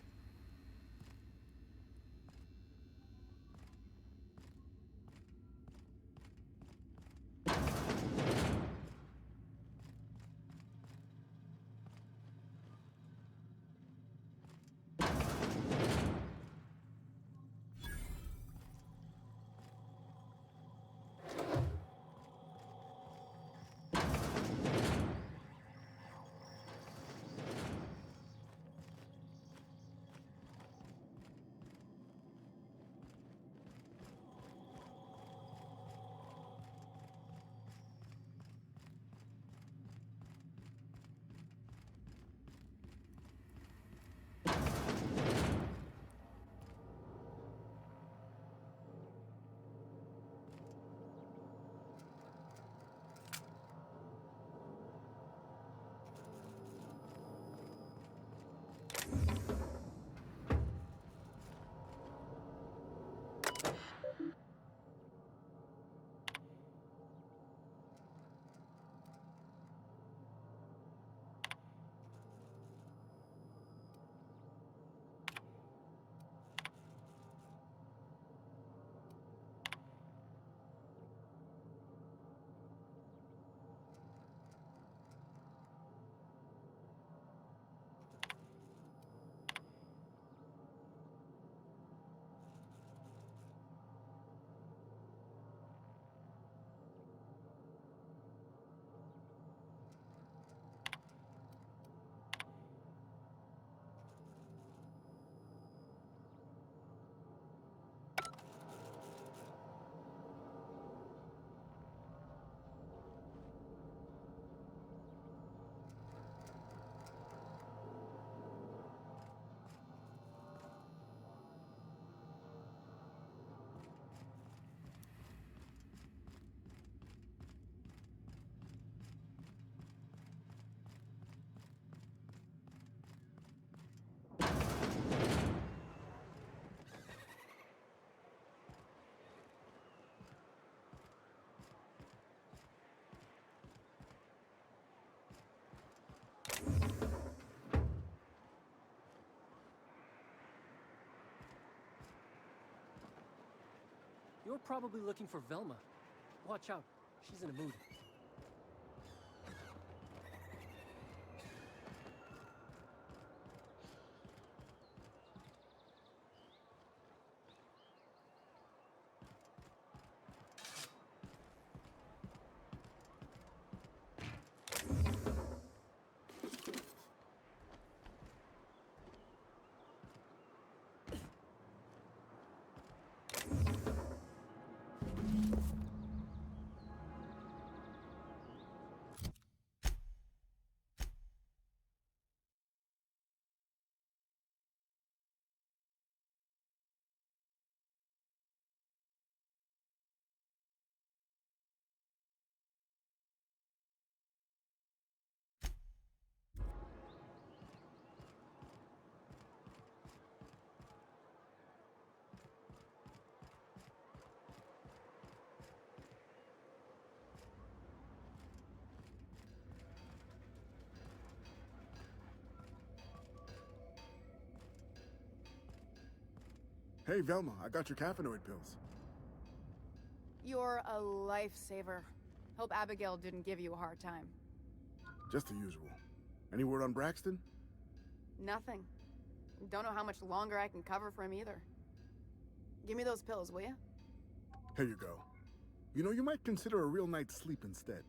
They're probably looking for Velma. Watch out. She's in a mood. Hey, Velma, I got your caffeinoid pills. You're a lifesaver. Hope Abigail didn't give you a hard time. Just the usual. Any word on Braxton? Nothing. Don't know how much longer I can cover for him either. Give me those pills, will you? Here you go. You know, you might consider a real night's sleep instead.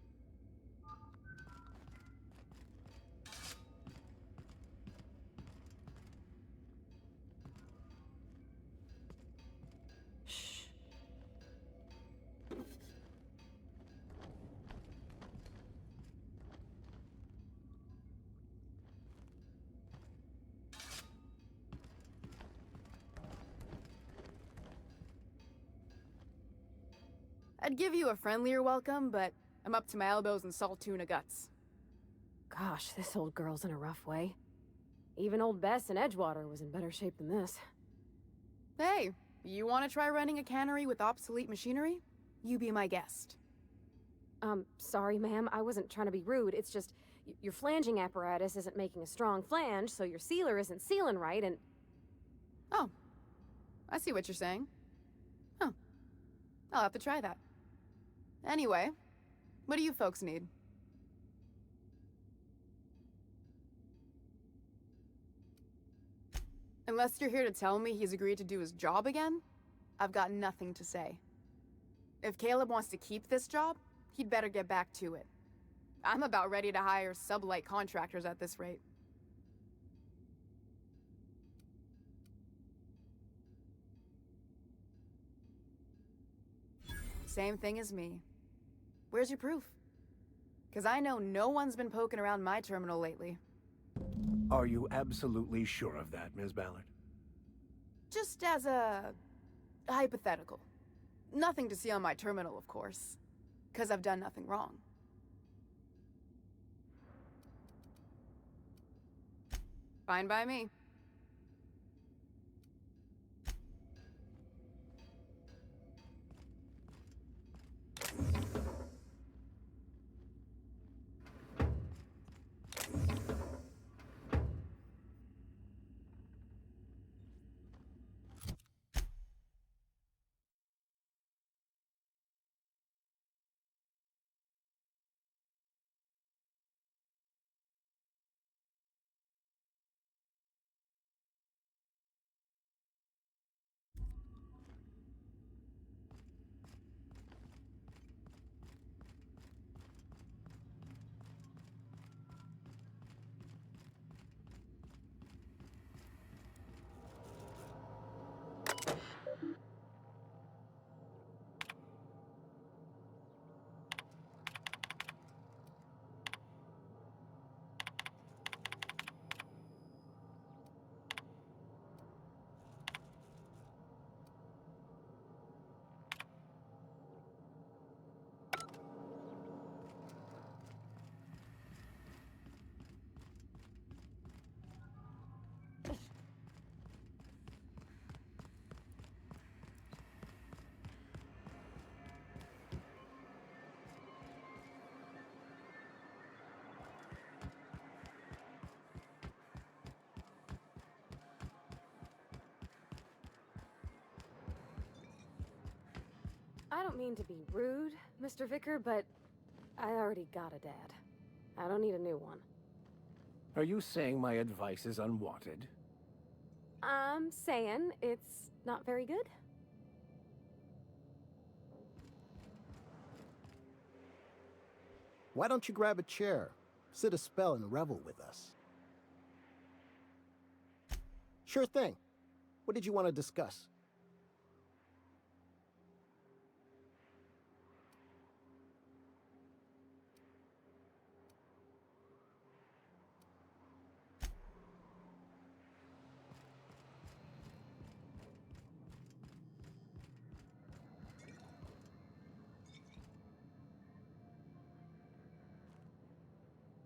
I'd give you a friendlier welcome, but I'm up to my elbows in salt tuna guts. Gosh, this old girl's in a rough way. Even old Bess in Edgewater was in better shape than this. Hey, you want to try running a cannery with obsolete machinery? You be my guest. Sorry, ma'am. I wasn't trying to be rude. It's just, your flanging apparatus isn't making a strong flange, so your sealer isn't sealing right, and... Oh. I see what you're saying. Huh. I'll have to try that. Anyway, what do you folks need? Unless you're here to tell me he's agreed to do his job again, I've got nothing to say. If Caleb wants to keep this job, he'd better get back to it. I'm about ready to hire sublight contractors at this rate. Same thing as me. Where's your proof? Because I know no one's been poking around my terminal lately. Are you absolutely sure of that, Ms. Ballard? Just as a hypothetical. Nothing to see on my terminal, of course. Because I've done nothing wrong. Fine by me. I don't mean to be rude, Mr. Vicar, but I already got a dad. I don't need a new one. Are you saying my advice is unwanted? I'm saying it's not very good. Why don't you grab a chair, sit a spell, and revel with us? Sure thing. What did you want to discuss?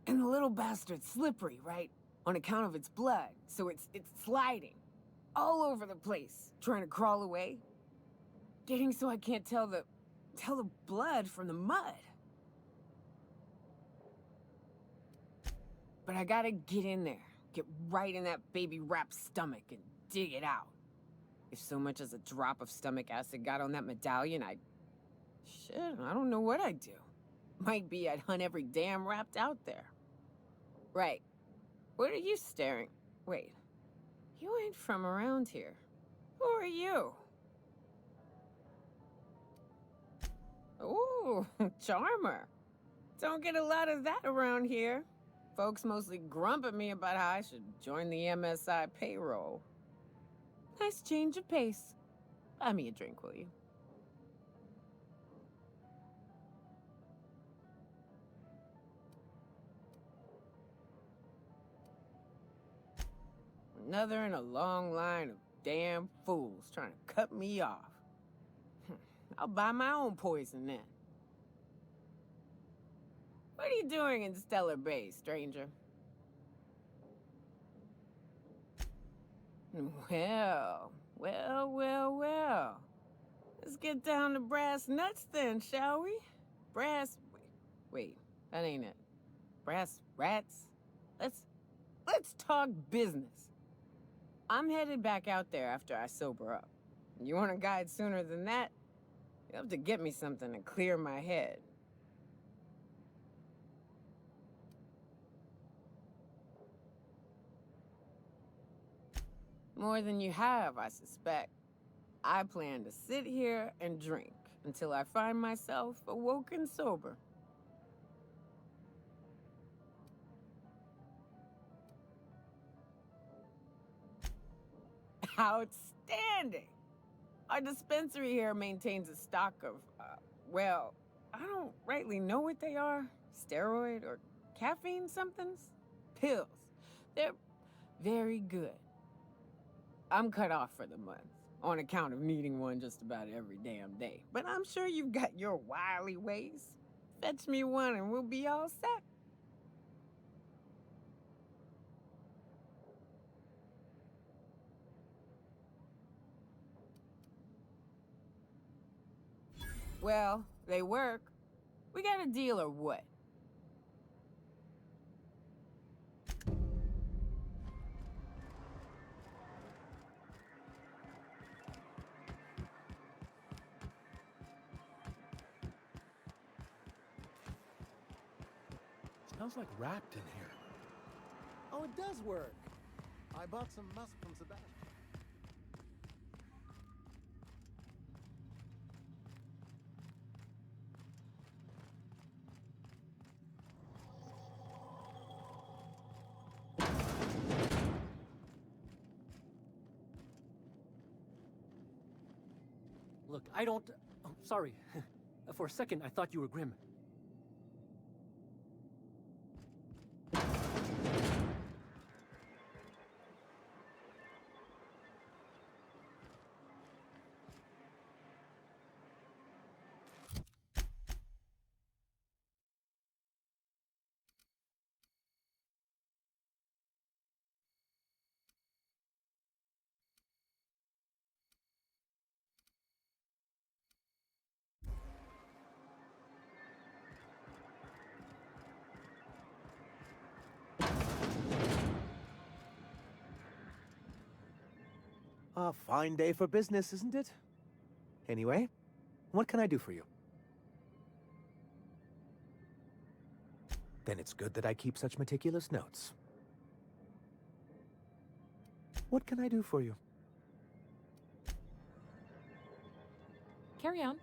And the little bastard's slippery, right? On account of its blood, so it's sliding. All over the place, trying to crawl away. Getting so I can't tell the blood from the mud. But I gotta get in there, get right in that baby rap's stomach and dig it out. If so much as a drop of stomach acid got on that medallion, shit, I don't know what I'd do. Might be I'd hunt every damn rapt out there. Right. What are you staring? Wait. You ain't from around here. Who are you? Ooh, charmer. Don't get a lot of that around here. Folks mostly grump at me about how I should join the MSI payroll. Nice change of pace. Buy me a drink, will you? Another in a long line of damn fools trying to cut me off. I'll buy my own poison then. What are you doing in Stellar Bay, stranger? Well. Let's get down to brass nuts then, shall we? Wait, that ain't it. Brass rats? Let's talk business. I'm headed back out there after I sober up. You want a guide sooner than that? You'll have to get me something to clear my head. More than you have, I suspect. I plan to sit here and drink until I find myself awoken sober. Outstanding! Our dispensary here maintains a stock of, well, I don't rightly know what they are. Steroid or caffeine somethings? Pills. They're very good. I'm cut off for the month, on account of needing one just about every damn day. But I'm sure you've got your wily ways. Fetch me one and we'll be all set. Well, they work. We got a deal or what? Smells like wrapped in here. Oh, it does work. I bought some musk from Sebastian. Look, I don't... Oh, sorry. For a second, I thought you were Grim. A fine day for business, isn't it? Anyway, What can I do for you? Then it's good that I keep such meticulous notes. What can I do for you? Carry on.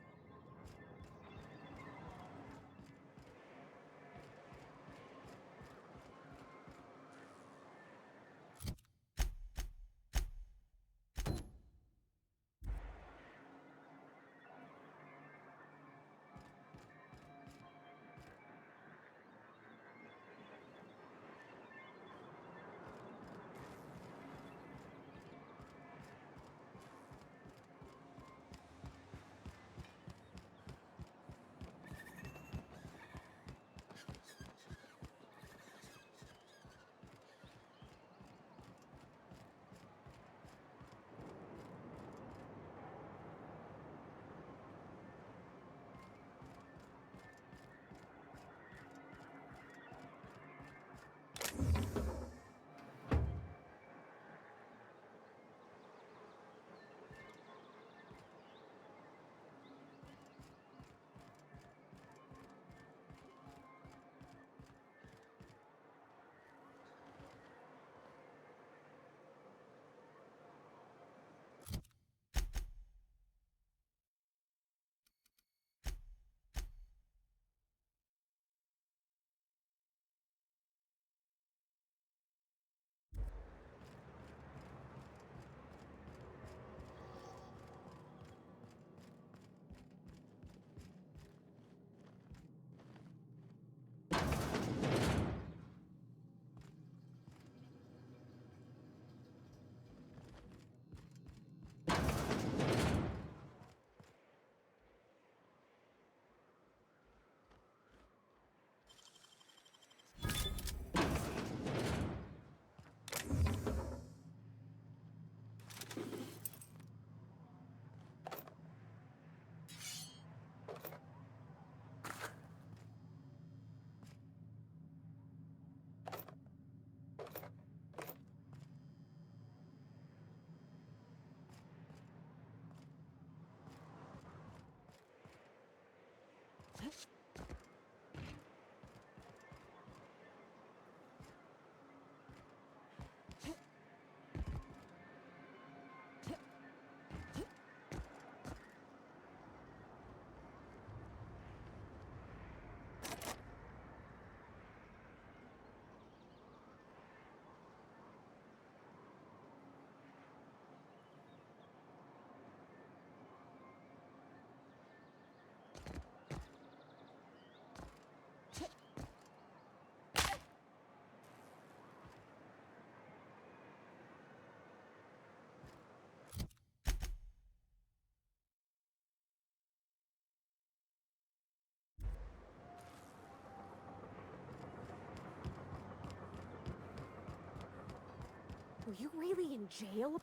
Were you really in jail?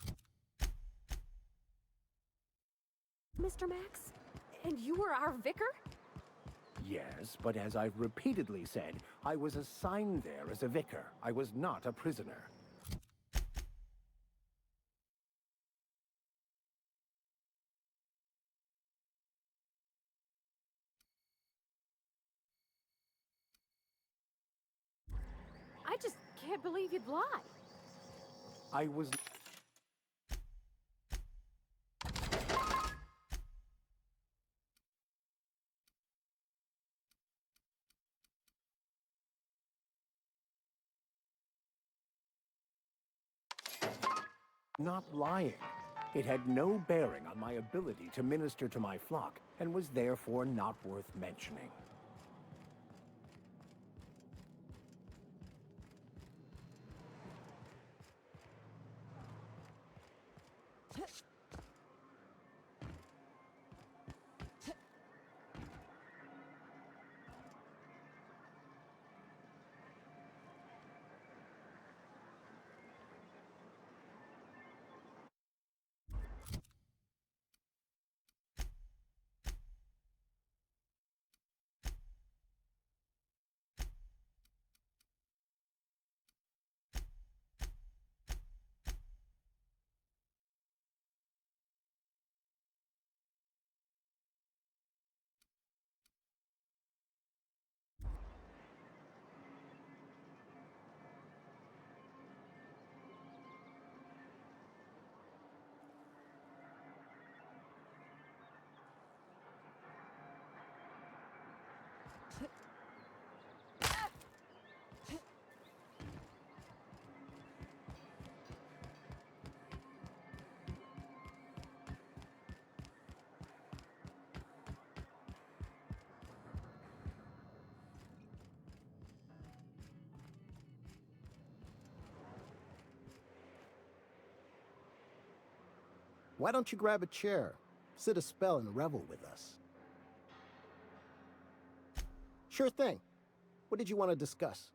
Mr. Max? And you were our vicar? Yes, but as I've repeatedly said, I was assigned there as a vicar. I was not a prisoner. I just can't believe you'd lie. I was... not lying. It had no bearing on my ability to minister to my flock, and was therefore not worth mentioning. Why don't you grab a chair, sit a spell, and revel with us? Sure thing. What did you want to discuss?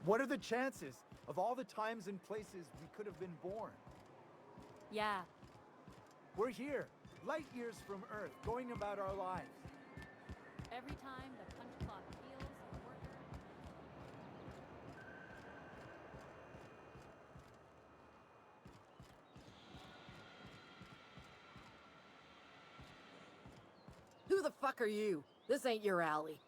What are the chances of all the times and places we could have been born? Yeah. We're here, light years from Earth, going about our lives. Every time the punch clock feels worker. Who the fuck are you? This ain't your alley.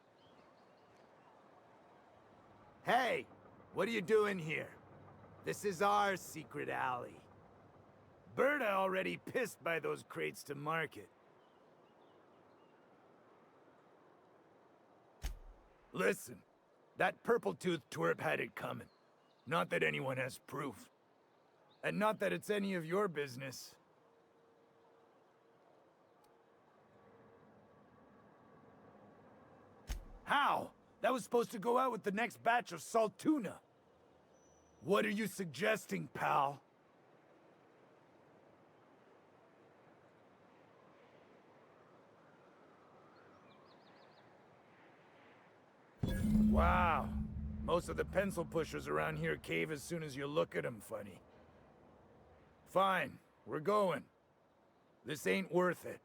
Hey, what are you doing here? This is our secret alley. Berta already pissed by those crates to market. Listen, that purple-toothed twerp had it coming. Not that anyone has proof. And not that it's any of your business. How? That was supposed to go out with the next batch of salt tuna. What are you suggesting, pal? Wow. Most of the pencil pushers around here cave as soon as you look at them funny. Fine, we're going. This ain't worth it.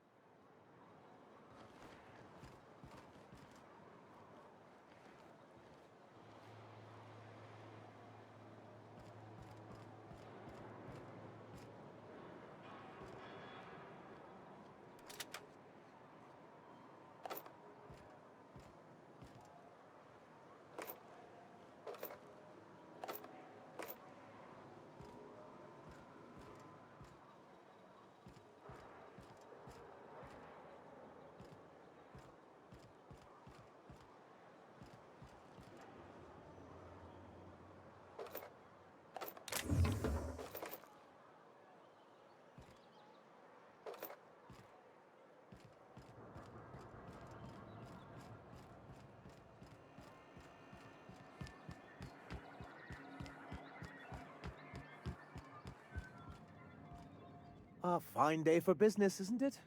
A fine day for business, isn't it?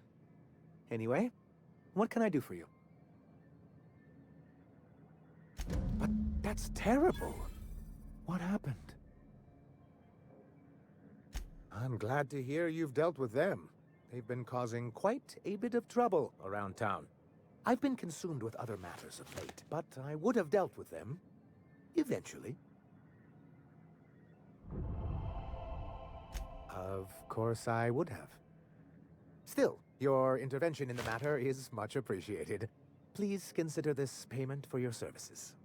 Anyway, what can I do for you? But that's terrible. What happened? I'm glad to hear you've dealt with them. They've been causing quite a bit of trouble around town. I've been consumed with other matters of late, but I would have dealt with them eventually. Of course I would have. Still, your intervention in the matter is much appreciated. Please consider this payment for your services.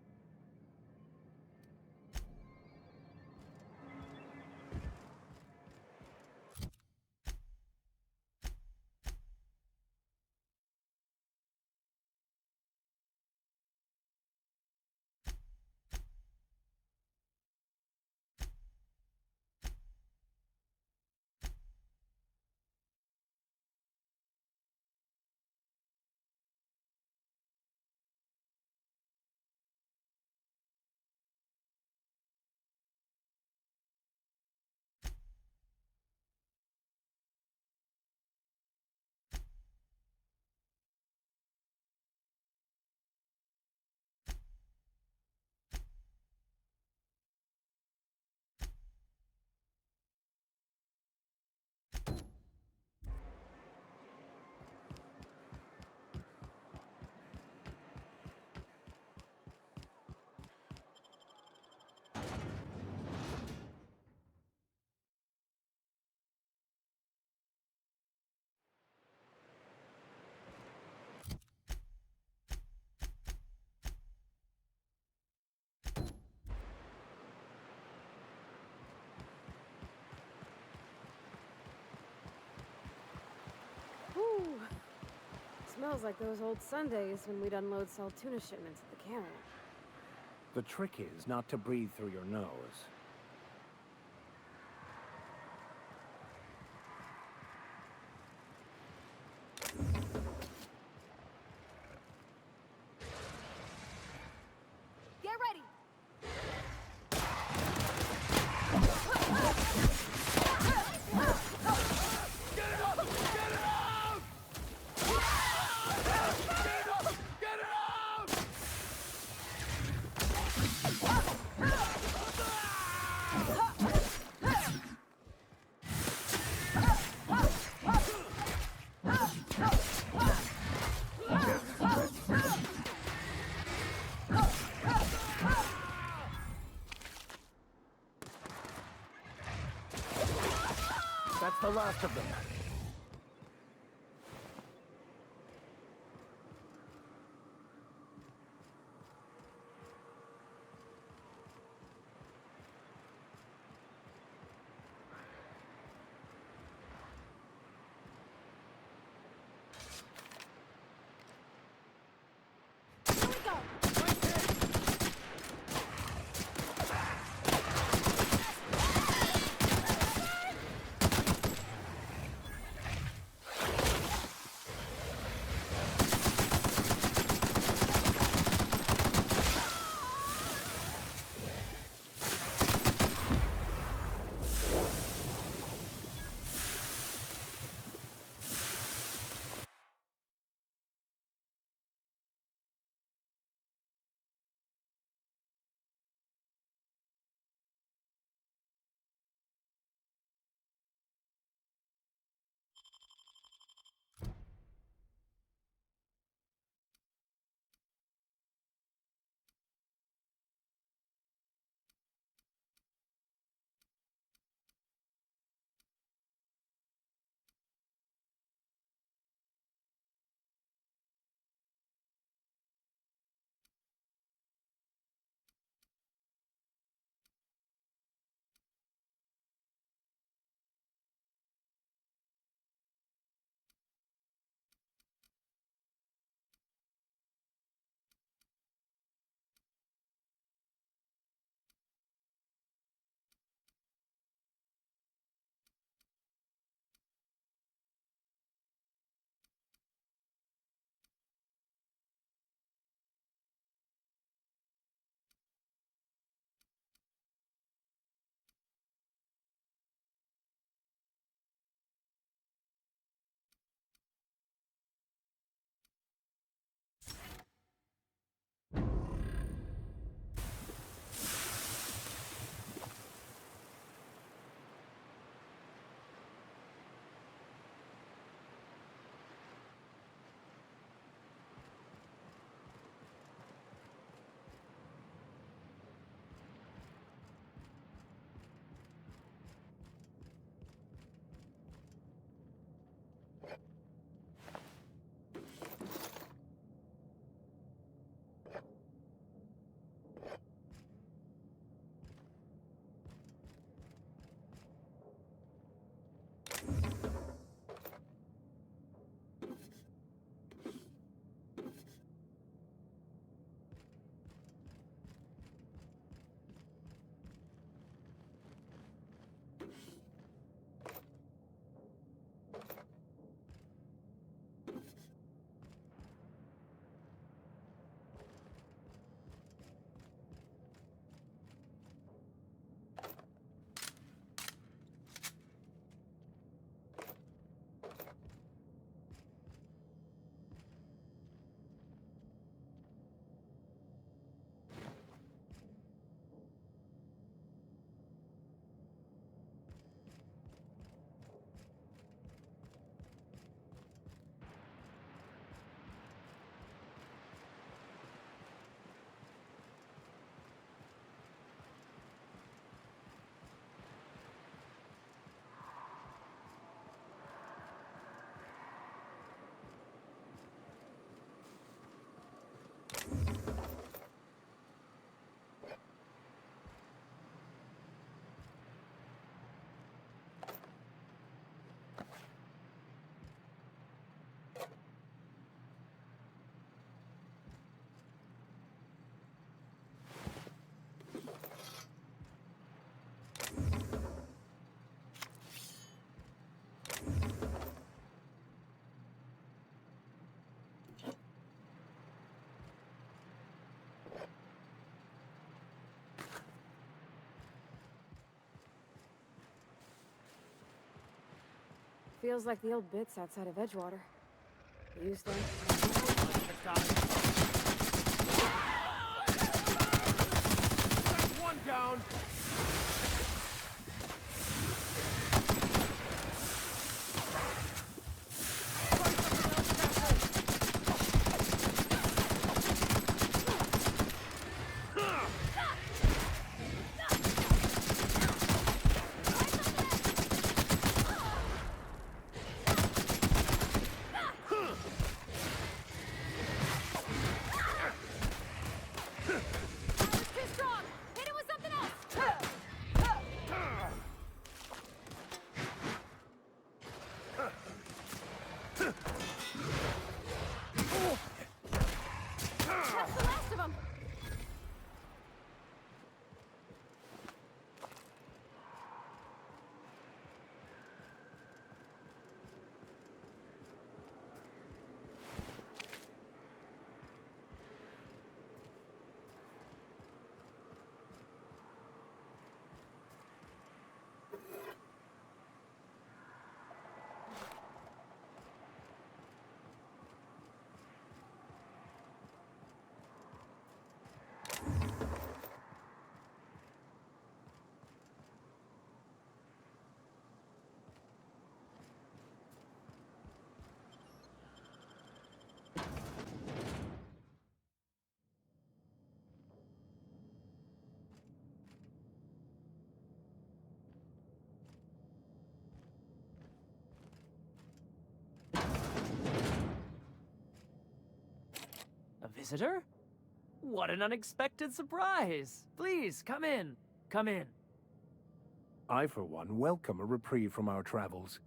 Smells like those old Sundays when we'd unload salt tuna shipments at the cannery. The trick is not to breathe through your nose. Get ready! That's the last of them. Feels like the old bits outside of Edgewater. You think? One down. A visitor? What an unexpected surprise! Please, come in. Come in. I, for one, welcome a reprieve from our travels.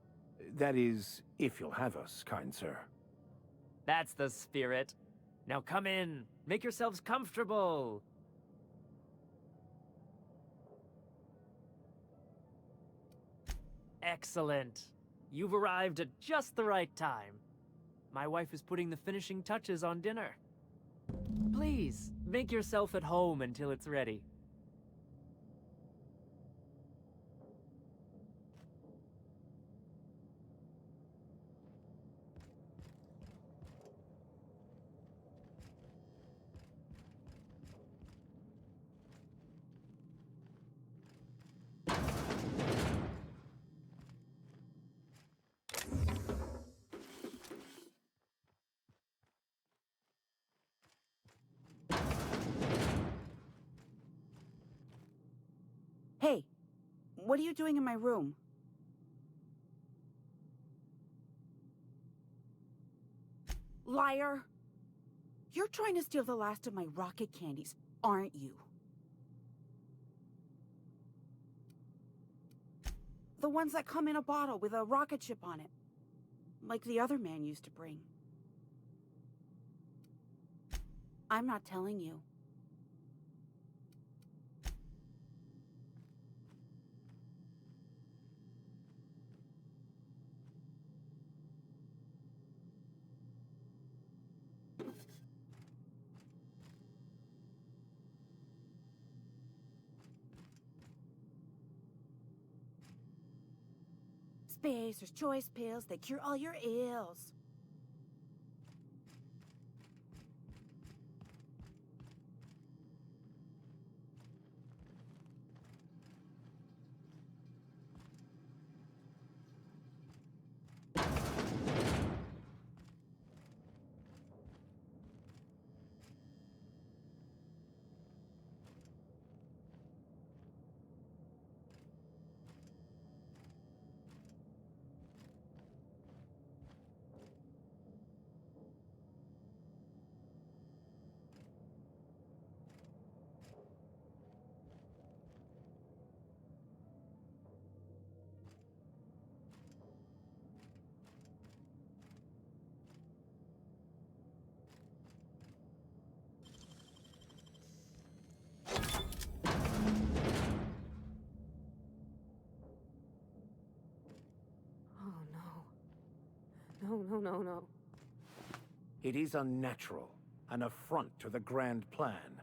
That is, if you'll have us, kind sir. That's the spirit. Now come in. Make yourselves comfortable. Excellent. You've arrived at just the right time. My wife is putting the finishing touches on dinner. Please, make yourself at home until it's ready. Hey, what are you doing in my room? Liar! You're trying to steal the last of my rocket candies, aren't you? The ones that come in a bottle with a rocket ship on it. Like the other man used to bring. I'm not telling you. Spacer's choice pills, they cure all your ills. No. It is unnatural, an affront to the grand plan.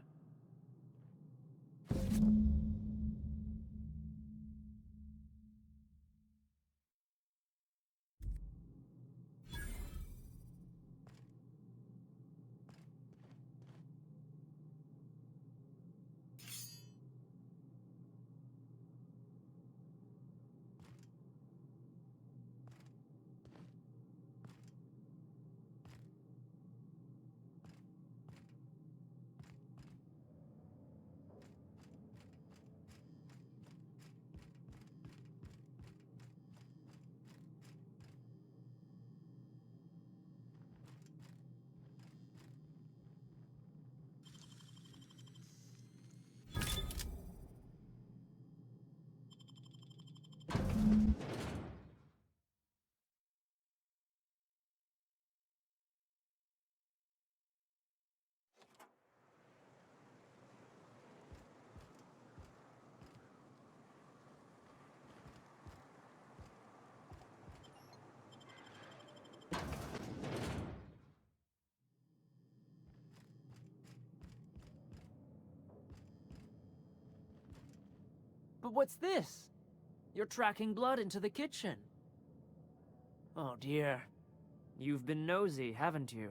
What's this? You're tracking blood into the kitchen. Oh dear. You've been nosy, haven't you?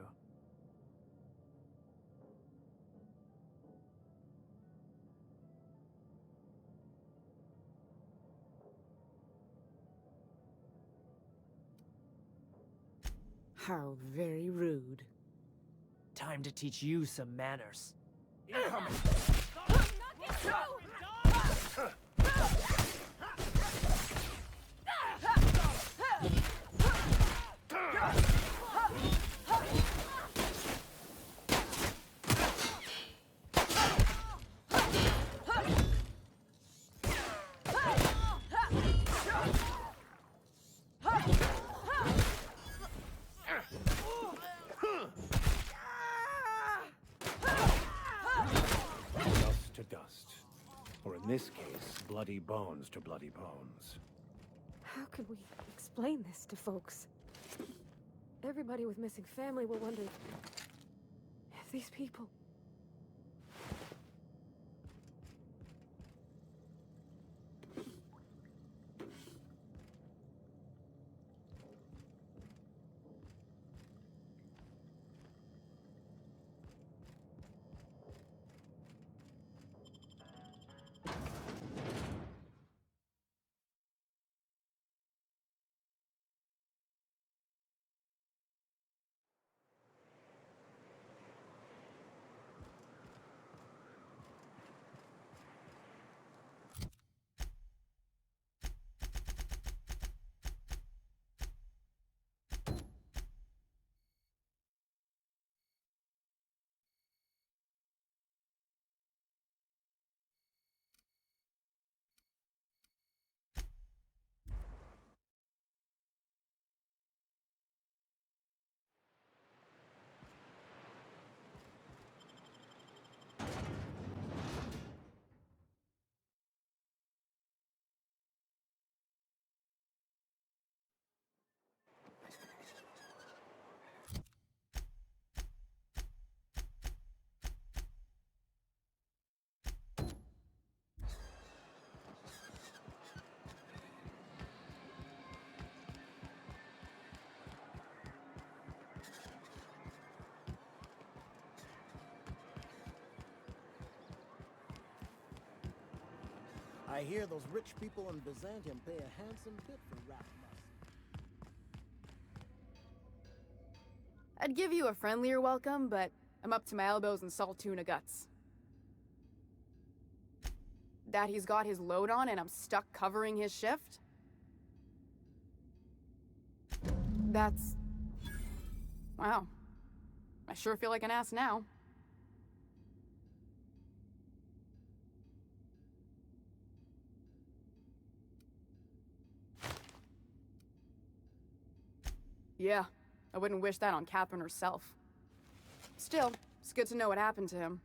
How very rude. Time to teach you some manners. Incoming! Dust to dust. Or in this case, bloody bones to bloody bones. How can we explain this to folks? Everybody with missing family will wonder if these people... I hear those rich people in Byzantium pay a handsome bit for rat musk. I'd give you a friendlier welcome, but I'm up to my elbows in salt tuna guts. That he's got his load on and I'm stuck covering his shift? That's... wow. I sure feel like an ass now. Yeah, I wouldn't wish that on Catherine herself. Still, it's good to know what happened to him.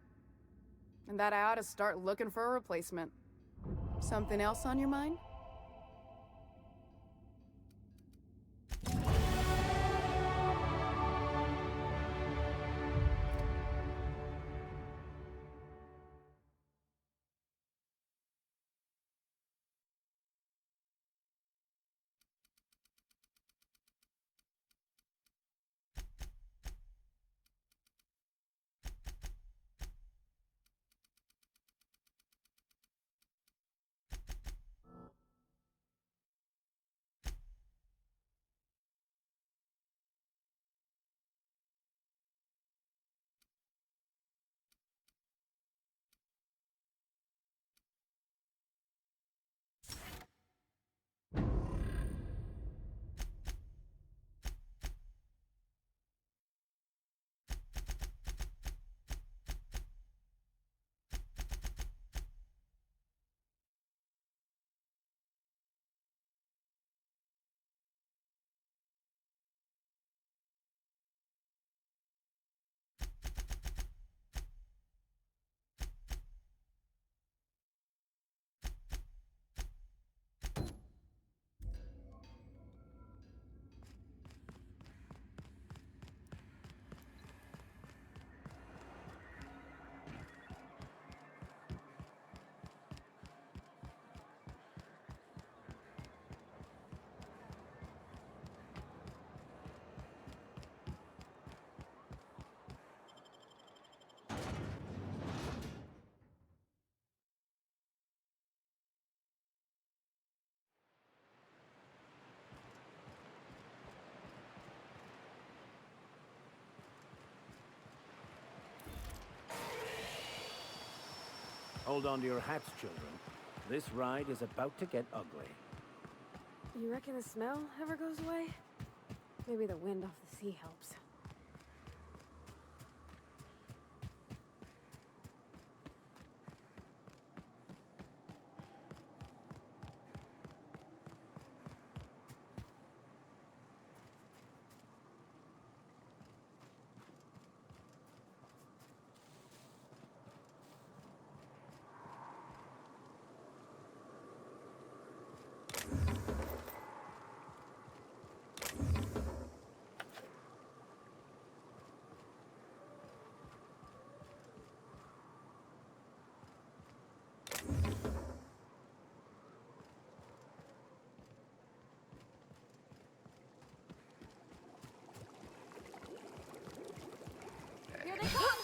And that I ought to start looking for a replacement. Something else on your mind? Hold on to your hats, children. This ride is about to get ugly. You reckon the smell ever goes away? Maybe the wind off the sea helps. Here they come!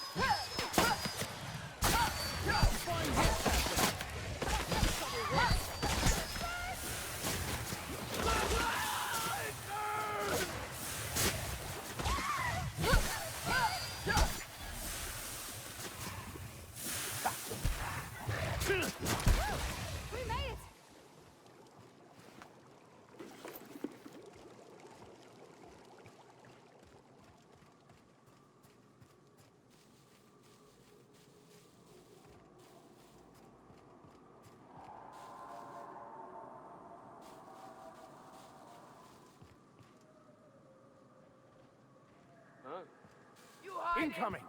We made it! Incoming!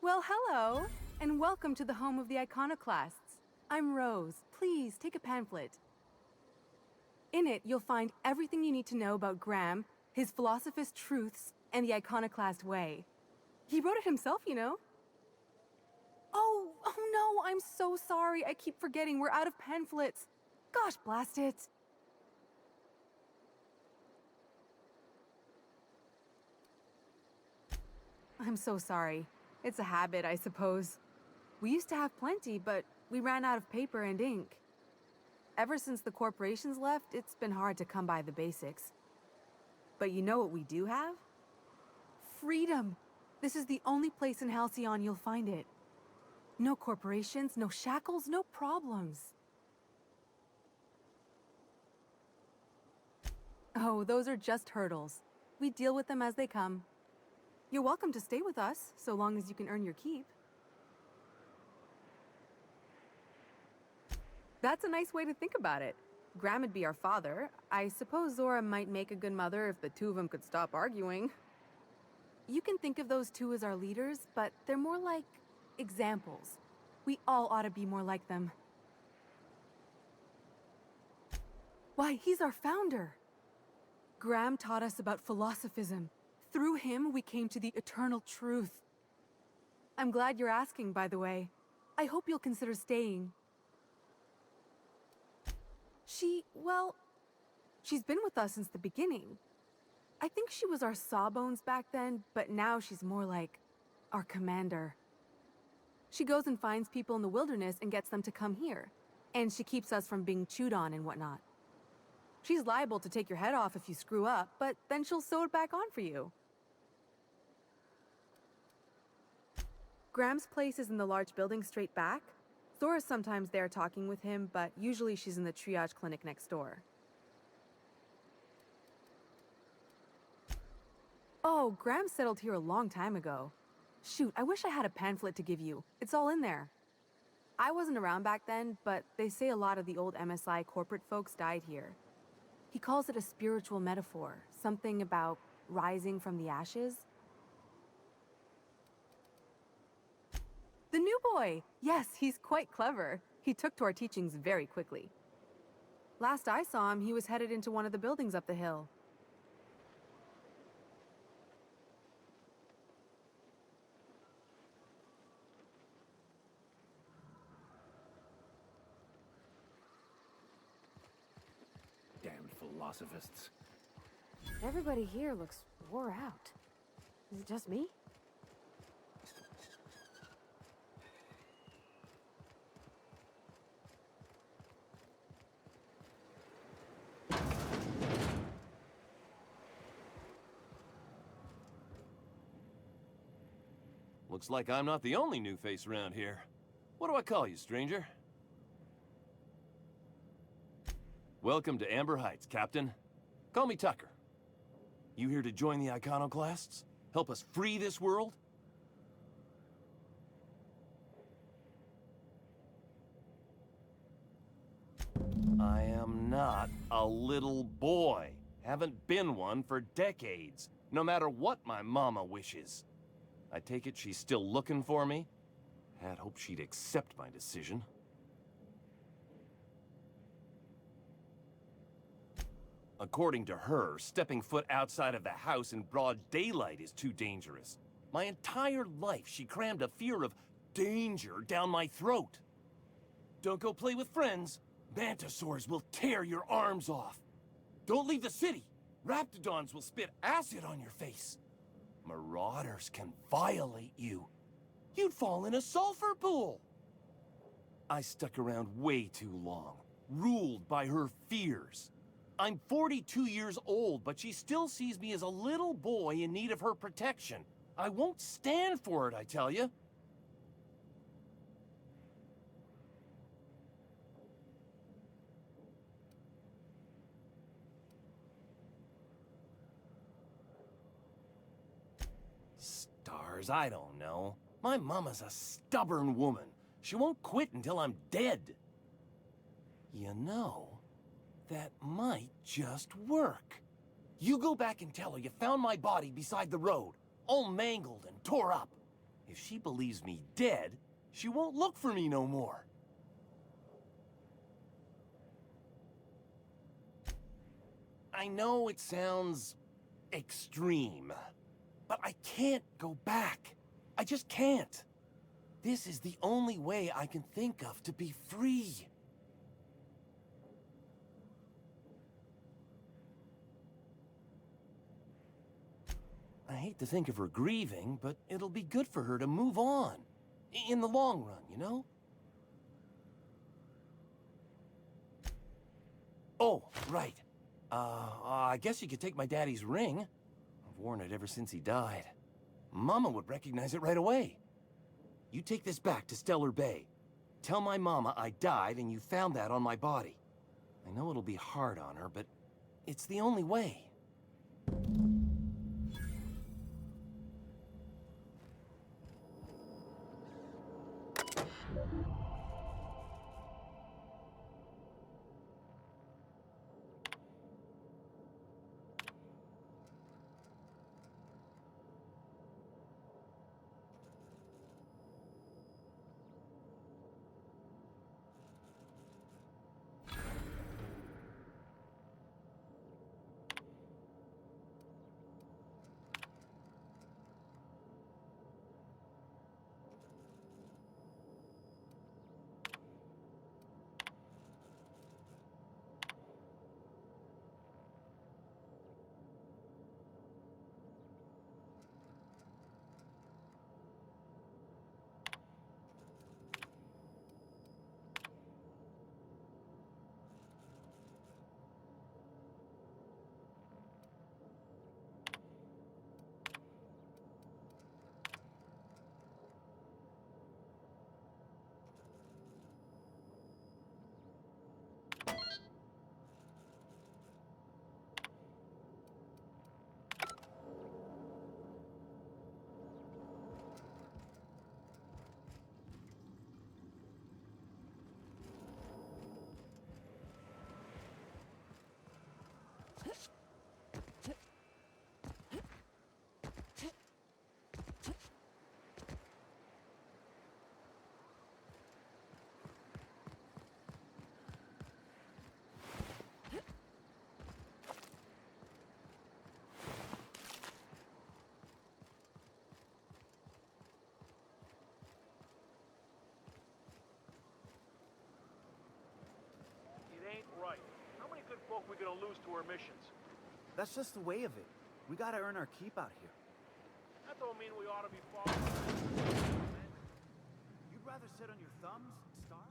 Well, hello, and welcome to the home of the iconoclasts. I'm Rose. Please take a pamphlet. In it, you'll find everything you need to know about Graham, his philosophist truths, and the iconoclast way. He wrote it himself, you know. Oh no, I'm so sorry. I keep forgetting we're out of pamphlets. Gosh, blast it. I'm so sorry. It's a habit, I suppose. We used to have plenty, but we ran out of paper and ink. Ever since the corporations left, it's been hard to come by the basics. But you know what we do have? Freedom! This is the only place in Halcyon you'll find it. No corporations, no shackles, no problems. Oh, those are just hurdles. We deal with them as they come. You're welcome to stay with us, so long as you can earn your keep. That's a nice way to think about it. Graham would be our father. I suppose Zora might make a good mother if the two of them could stop arguing. You can think of those two as our leaders, but they're more like examples. We all ought to be more like them. Why, he's our founder. Graham taught us about philosophism. Through him, we came to the eternal truth. I'm glad you're asking, by the way. I hope you'll consider staying. She's been with us since the beginning. I think she was our sawbones back then, but now she's more like our commander. She goes and finds people in the wilderness and gets them to come here. And she keeps us from being chewed on and whatnot. She's liable to take your head off if you screw up, but then she'll sew it back on for you. Graham's place is in the large building straight back. Zora's sometimes there talking with him, but usually she's in the triage clinic next door. Oh, Graham settled here a long time ago. Shoot, I wish I had a pamphlet to give you. It's all in there. I wasn't around back then, but they say a lot of the old MSI corporate folks died here. He calls it a spiritual metaphor, something about rising from the ashes. The new boy! Yes, he's quite clever. He took to our teachings very quickly. Last I saw him, he was headed into one of the buildings up the hill. Damned philosophists. Everybody here looks wore out. Is it just me? Looks like I'm not the only new face around here. What do I call you, stranger? Welcome to Amber Heights, Captain. Call me Tucker. You here to join the iconoclasts? Help us free this world? I am not a little boy. Haven't been one for decades, no matter what my mama wishes. I take it she's still looking for me? Had hoped she'd accept my decision. According to her, stepping foot outside of the house in broad daylight is too dangerous. My entire life, she crammed a fear of danger down my throat. Don't go play with friends. Mantisaurs will tear your arms off. Don't leave the city. Raptidons will spit acid on your face. Marauders can violate you. You'd fall in a sulfur pool. I stuck around way too long, ruled by her fears. I'm 42 years old, but she still sees me as a little boy in need of her protection. I won't stand for it, I tell you. Stars, I don't know. My mama's a stubborn woman. She won't quit until I'm dead. You know, that might just work. You go back and tell her you found my body beside the road, all mangled and tore up. If she believes me dead, she won't look for me no more. I know it sounds extreme, but I can't go back. I just can't. This is the only way I can think of to be free. I hate to think of her grieving, but it'll be good for her to move on. In the long run, you know? Oh, right. I guess you could take my daddy's ring. I've worn it ever since he died. Mama would recognize it right away. You take this back to Stellar Bay. Tell my mama I died and you found that on my body. I know it'll be hard on her, but it's the only way. It ain't right. How many good folk we gonna lose to our missions? That's just the way of it. We gotta earn our keep out here. That don't mean we ought to be following. You'd rather sit on your thumbs and starve?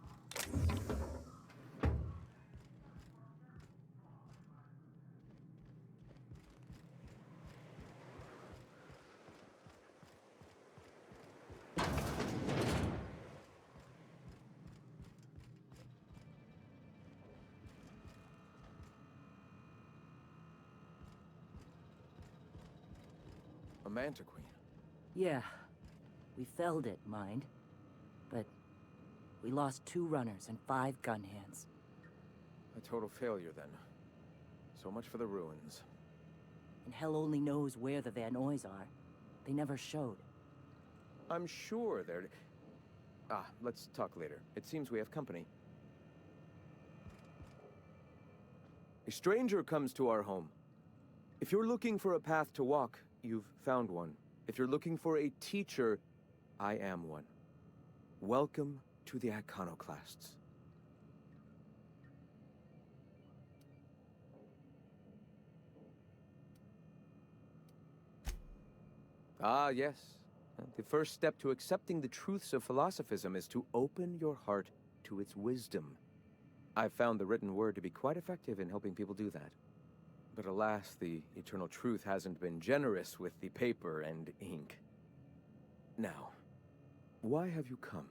A Manta Queen. Yeah. We felled it, mind. But we lost 2 runners and 5 gun hands. A total failure, then. So much for the ruins. And hell only knows where the Van Oys are. They never showed. I'm sure they're... let's talk later. It seems we have company. A stranger comes to our home. If you're looking for a path to walk, you've found one. If you're looking for a teacher, I am one. Welcome to the Iconoclasts. Ah, yes. The first step to accepting the truths of philosophism is to open your heart to its wisdom. I've found the written word to be quite effective in helping people do that. But alas, the eternal truth hasn't been generous with the paper and ink. Now, why have you come?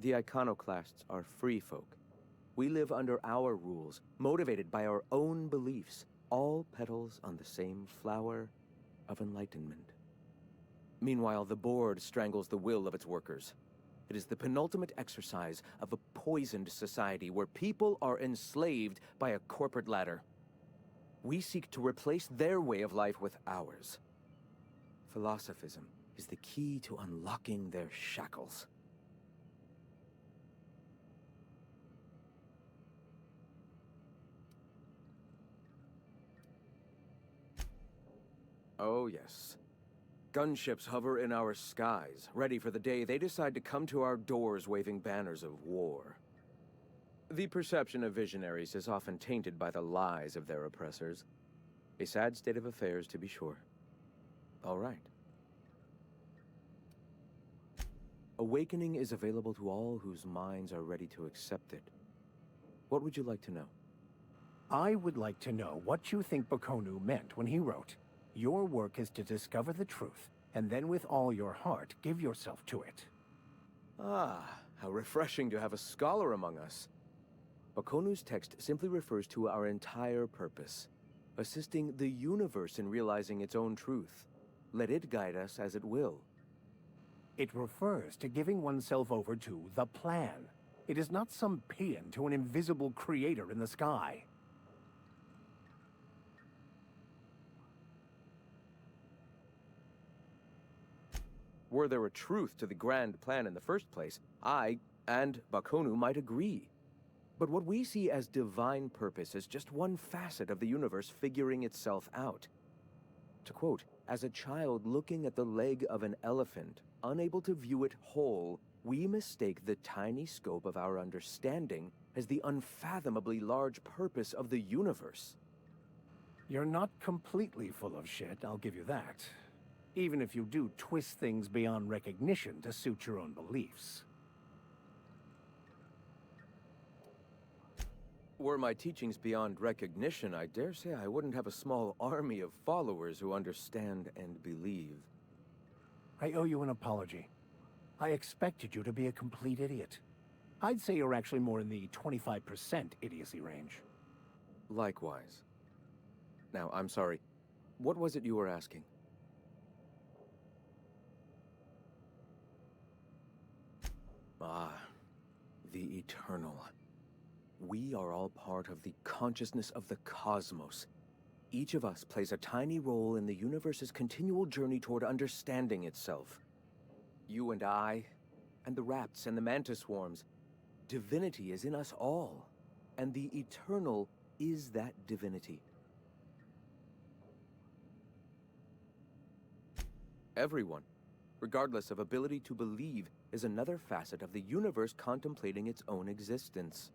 The Iconoclasts are free folk. We live under our rules, motivated by our own beliefs, all petals on the same flower of enlightenment. Meanwhile, the board strangles the will of its workers. It is the penultimate exercise of a poisoned society where people are enslaved by a corporate ladder. We seek to replace their way of life with ours. Philosophism is the key to unlocking their shackles. Oh, yes. Gunships hover in our skies, ready for the day they decide to come to our doors waving banners of war. The perception of visionaries is often tainted by the lies of their oppressors. A sad state of affairs, to be sure. All right. Awakening is available to all whose minds are ready to accept it. What would you like to know? I would like to know what you think Bakonu meant when he wrote, "Your work is to discover the truth, and then with all your heart give yourself to it." Ah, how refreshing to have a scholar among us. Bakonu's text simply refers to our entire purpose, assisting the universe in realizing its own truth. Let it guide us as it will. It refers to giving oneself over to the plan. It is not some paean to an invisible creator in the sky. Were there a truth to the grand plan in the first place, I and Bakonu might agree. But what we see as divine purpose is just one facet of the universe figuring itself out. To quote, "As a child looking at the leg of an elephant, unable to view it whole, we mistake the tiny scope of our understanding as the unfathomably large purpose of the universe." You're not completely full of shit, I'll give you that. Even if you do twist things beyond recognition to suit your own beliefs. Were my teachings beyond recognition, I dare say I wouldn't have a small army of followers who understand and believe. I owe you an apology. I expected you to be a complete idiot. I'd say you're actually more in the 25% idiocy range. Likewise. Now, I'm sorry. What was it you were asking? Ah, the Eternal. We are all part of the consciousness of the cosmos. Each of us plays a tiny role in the universe's continual journey toward understanding itself. You and I, and the rats and the mantis swarms. Divinity is in us all, and the Eternal is that divinity. Everyone, regardless of ability to believe, is another facet of the universe contemplating its own existence.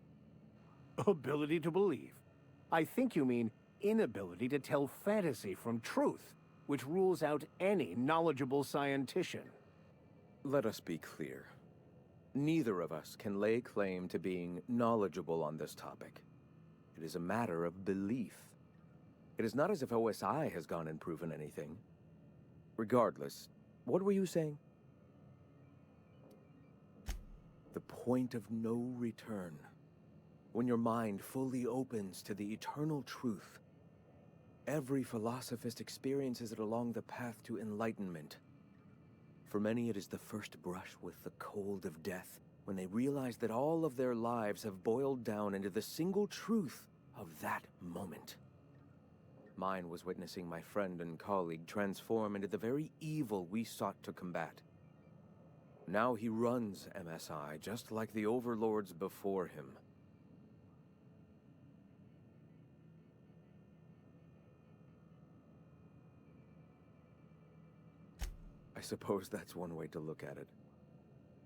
Ability to believe? I think you mean inability to tell fantasy from truth, which rules out any knowledgeable scientician. Let us be clear. Neither of us can lay claim to being knowledgeable on this topic. It is a matter of belief. It is not as if OSI has gone and proven anything. Regardless, what were you saying? The point of no return. When your mind fully opens to the eternal truth. Every philosophist experiences it along the path to enlightenment. For many, it is the first brush with the cold of death, when they realize that all of their lives have boiled down into the single truth of that moment. Mine was witnessing my friend and colleague transform into the very evil we sought to combat. Now he runs MSI just like the overlords before him. I suppose that's one way to look at it.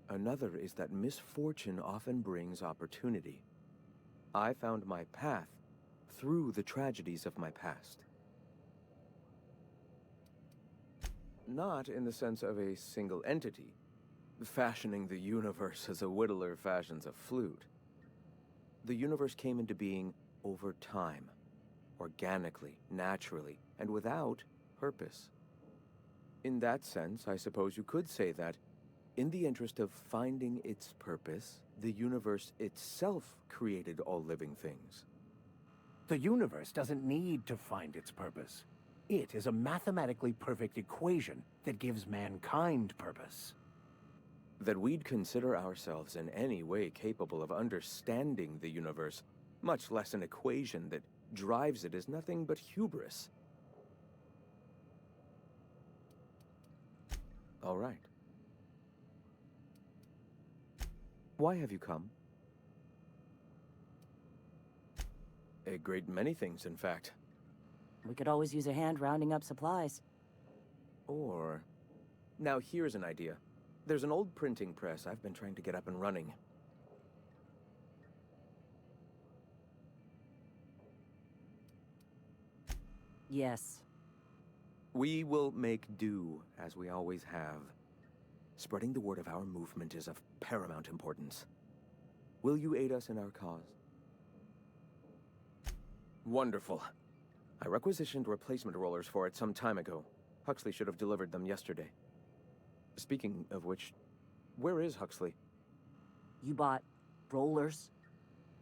Another is that misfortune often brings opportunity. I found my path through the tragedies of my past. Not in the sense of a single entity, fashioning the universe as a whittler fashions a flute. The universe came into being over time, organically, naturally, and without purpose. In that sense, I suppose you could say that, in the interest of finding its purpose, the universe itself created all living things. The universe doesn't need to find its purpose. It is a mathematically perfect equation that gives mankind purpose. That we'd consider ourselves in any way capable of understanding the universe, much less an equation that drives it is nothing but hubris. All right. Why have you come? A great many things, in fact. We could always use a hand rounding up supplies. Or... Now here's an idea. There's an old printing press I've been trying to get up and running. Yes. We will make do, as we always have. Spreading the word of our movement is of paramount importance. Will you aid us in our cause? Wonderful. I requisitioned replacement rollers for it some time ago. Huxley should have delivered them yesterday. Speaking of which, where is Huxley? You bought rollers?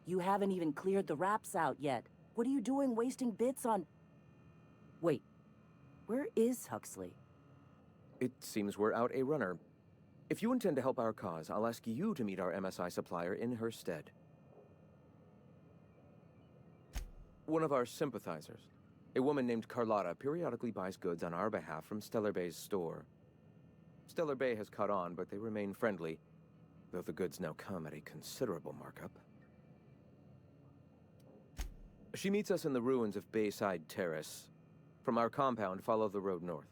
You haven't even cleared the wraps out yet. What are you doing wasting bits on... Wait, where is Huxley? It seems we're out a runner. If you intend to help our cause, I'll ask you to meet our MSI supplier in her stead. One of our sympathizers, a woman named Carlotta, periodically buys goods on our behalf from Stellar Bay's store. Stellar Bay has caught on, but they remain friendly, though the goods now come at a considerable markup. She meets us in the ruins of Bayside Terrace. From our compound, follow the road north.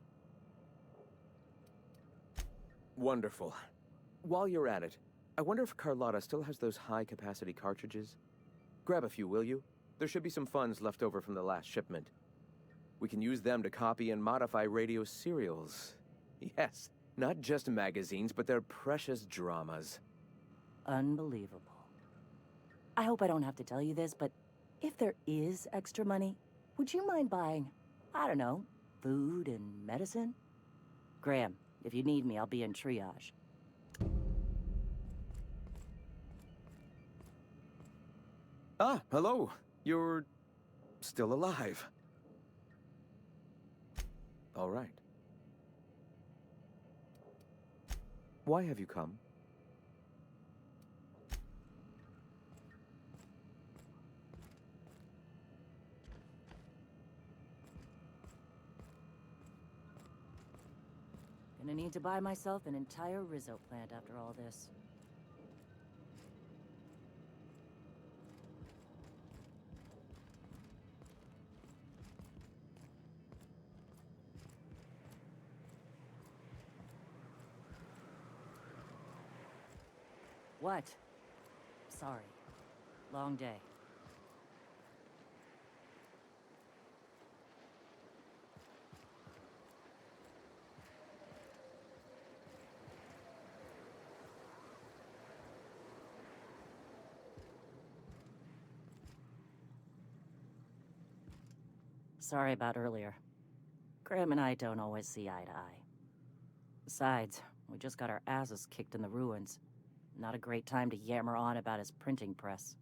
Wonderful. While you're at it, I wonder if Carlotta still has those high-capacity cartridges? Grab a few, will you? There should be some funds left over from the last shipment. We can use them to copy and modify radio serials. Yes, not just magazines, but their precious dramas. Unbelievable. I hope I don't have to tell you this, but if there is extra money, would you mind buying, I don't know, food and medicine? Graham, if you need me, I'll be in triage. Ah, hello. You're still alive. All right. Why have you come? Gonna need to buy myself an entire Rizzo plant after all this. What? Sorry. Long day. Sorry about earlier. Graham and I don't always see eye to eye. Besides, we just got our asses kicked in the ruins. Not a great time to yammer on about his printing press.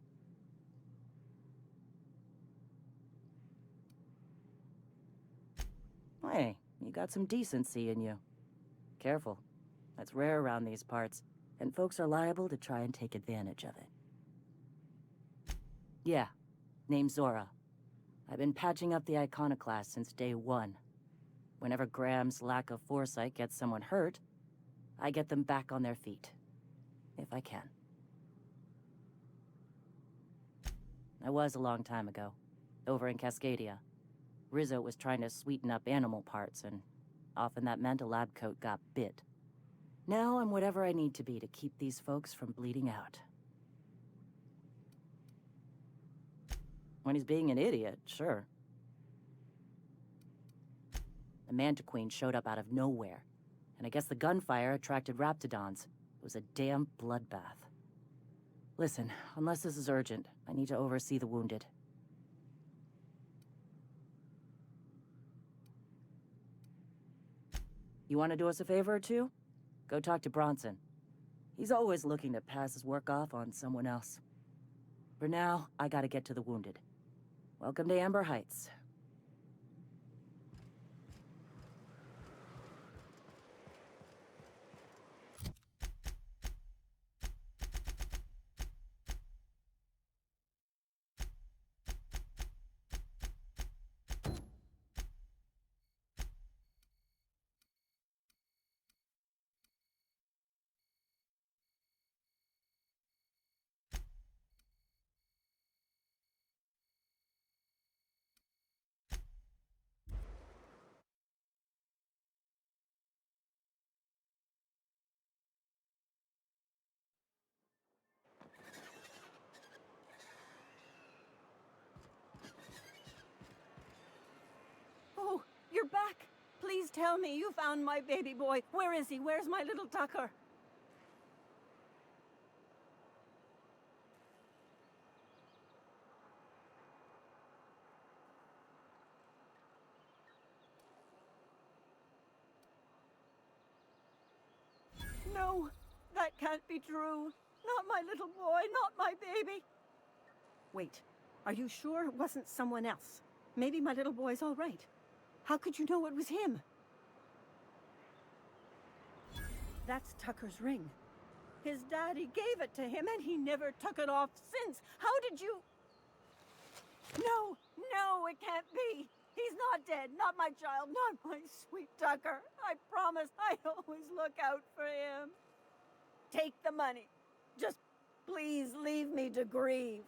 Hey, you got some decency in you. Careful. That's rare around these parts, and folks are liable to try and take advantage of it. Yeah, name's Zora. I've been patching up the iconoclast since day one. Whenever Graham's lack of foresight gets someone hurt, I get them back on their feet. If I can. I was a long time ago, over in Cascadia. Rizzo was trying to sweeten up animal parts, and often that meant a lab coat got bit. Now I'm whatever I need to be to keep these folks from bleeding out. When he's being an idiot, sure. The Mantiqueen showed up out of nowhere, and I guess the gunfire attracted Raptidons. It was a damn bloodbath. Listen, unless this is urgent, I need to oversee the wounded. You want to do us a favor or two? Go talk to Bronson. He's always looking to pass his work off on someone else. For now, I gotta get to the wounded. Welcome to Amber Heights. back? Please tell me you found my baby boy. Where is he? Where's my little Tucker? No, that can't be true. Not my little boy, not my baby. Wait, are you sure it wasn't someone else? Maybe my little boy's all right. How could you know it was him? That's Tucker's ring. His daddy gave it to him and he never took it off since. How did you... No, no, it can't be. He's not dead, not my child, not my sweet Tucker. I promise I'd always look out for him. Take the money. Just please leave me to grieve.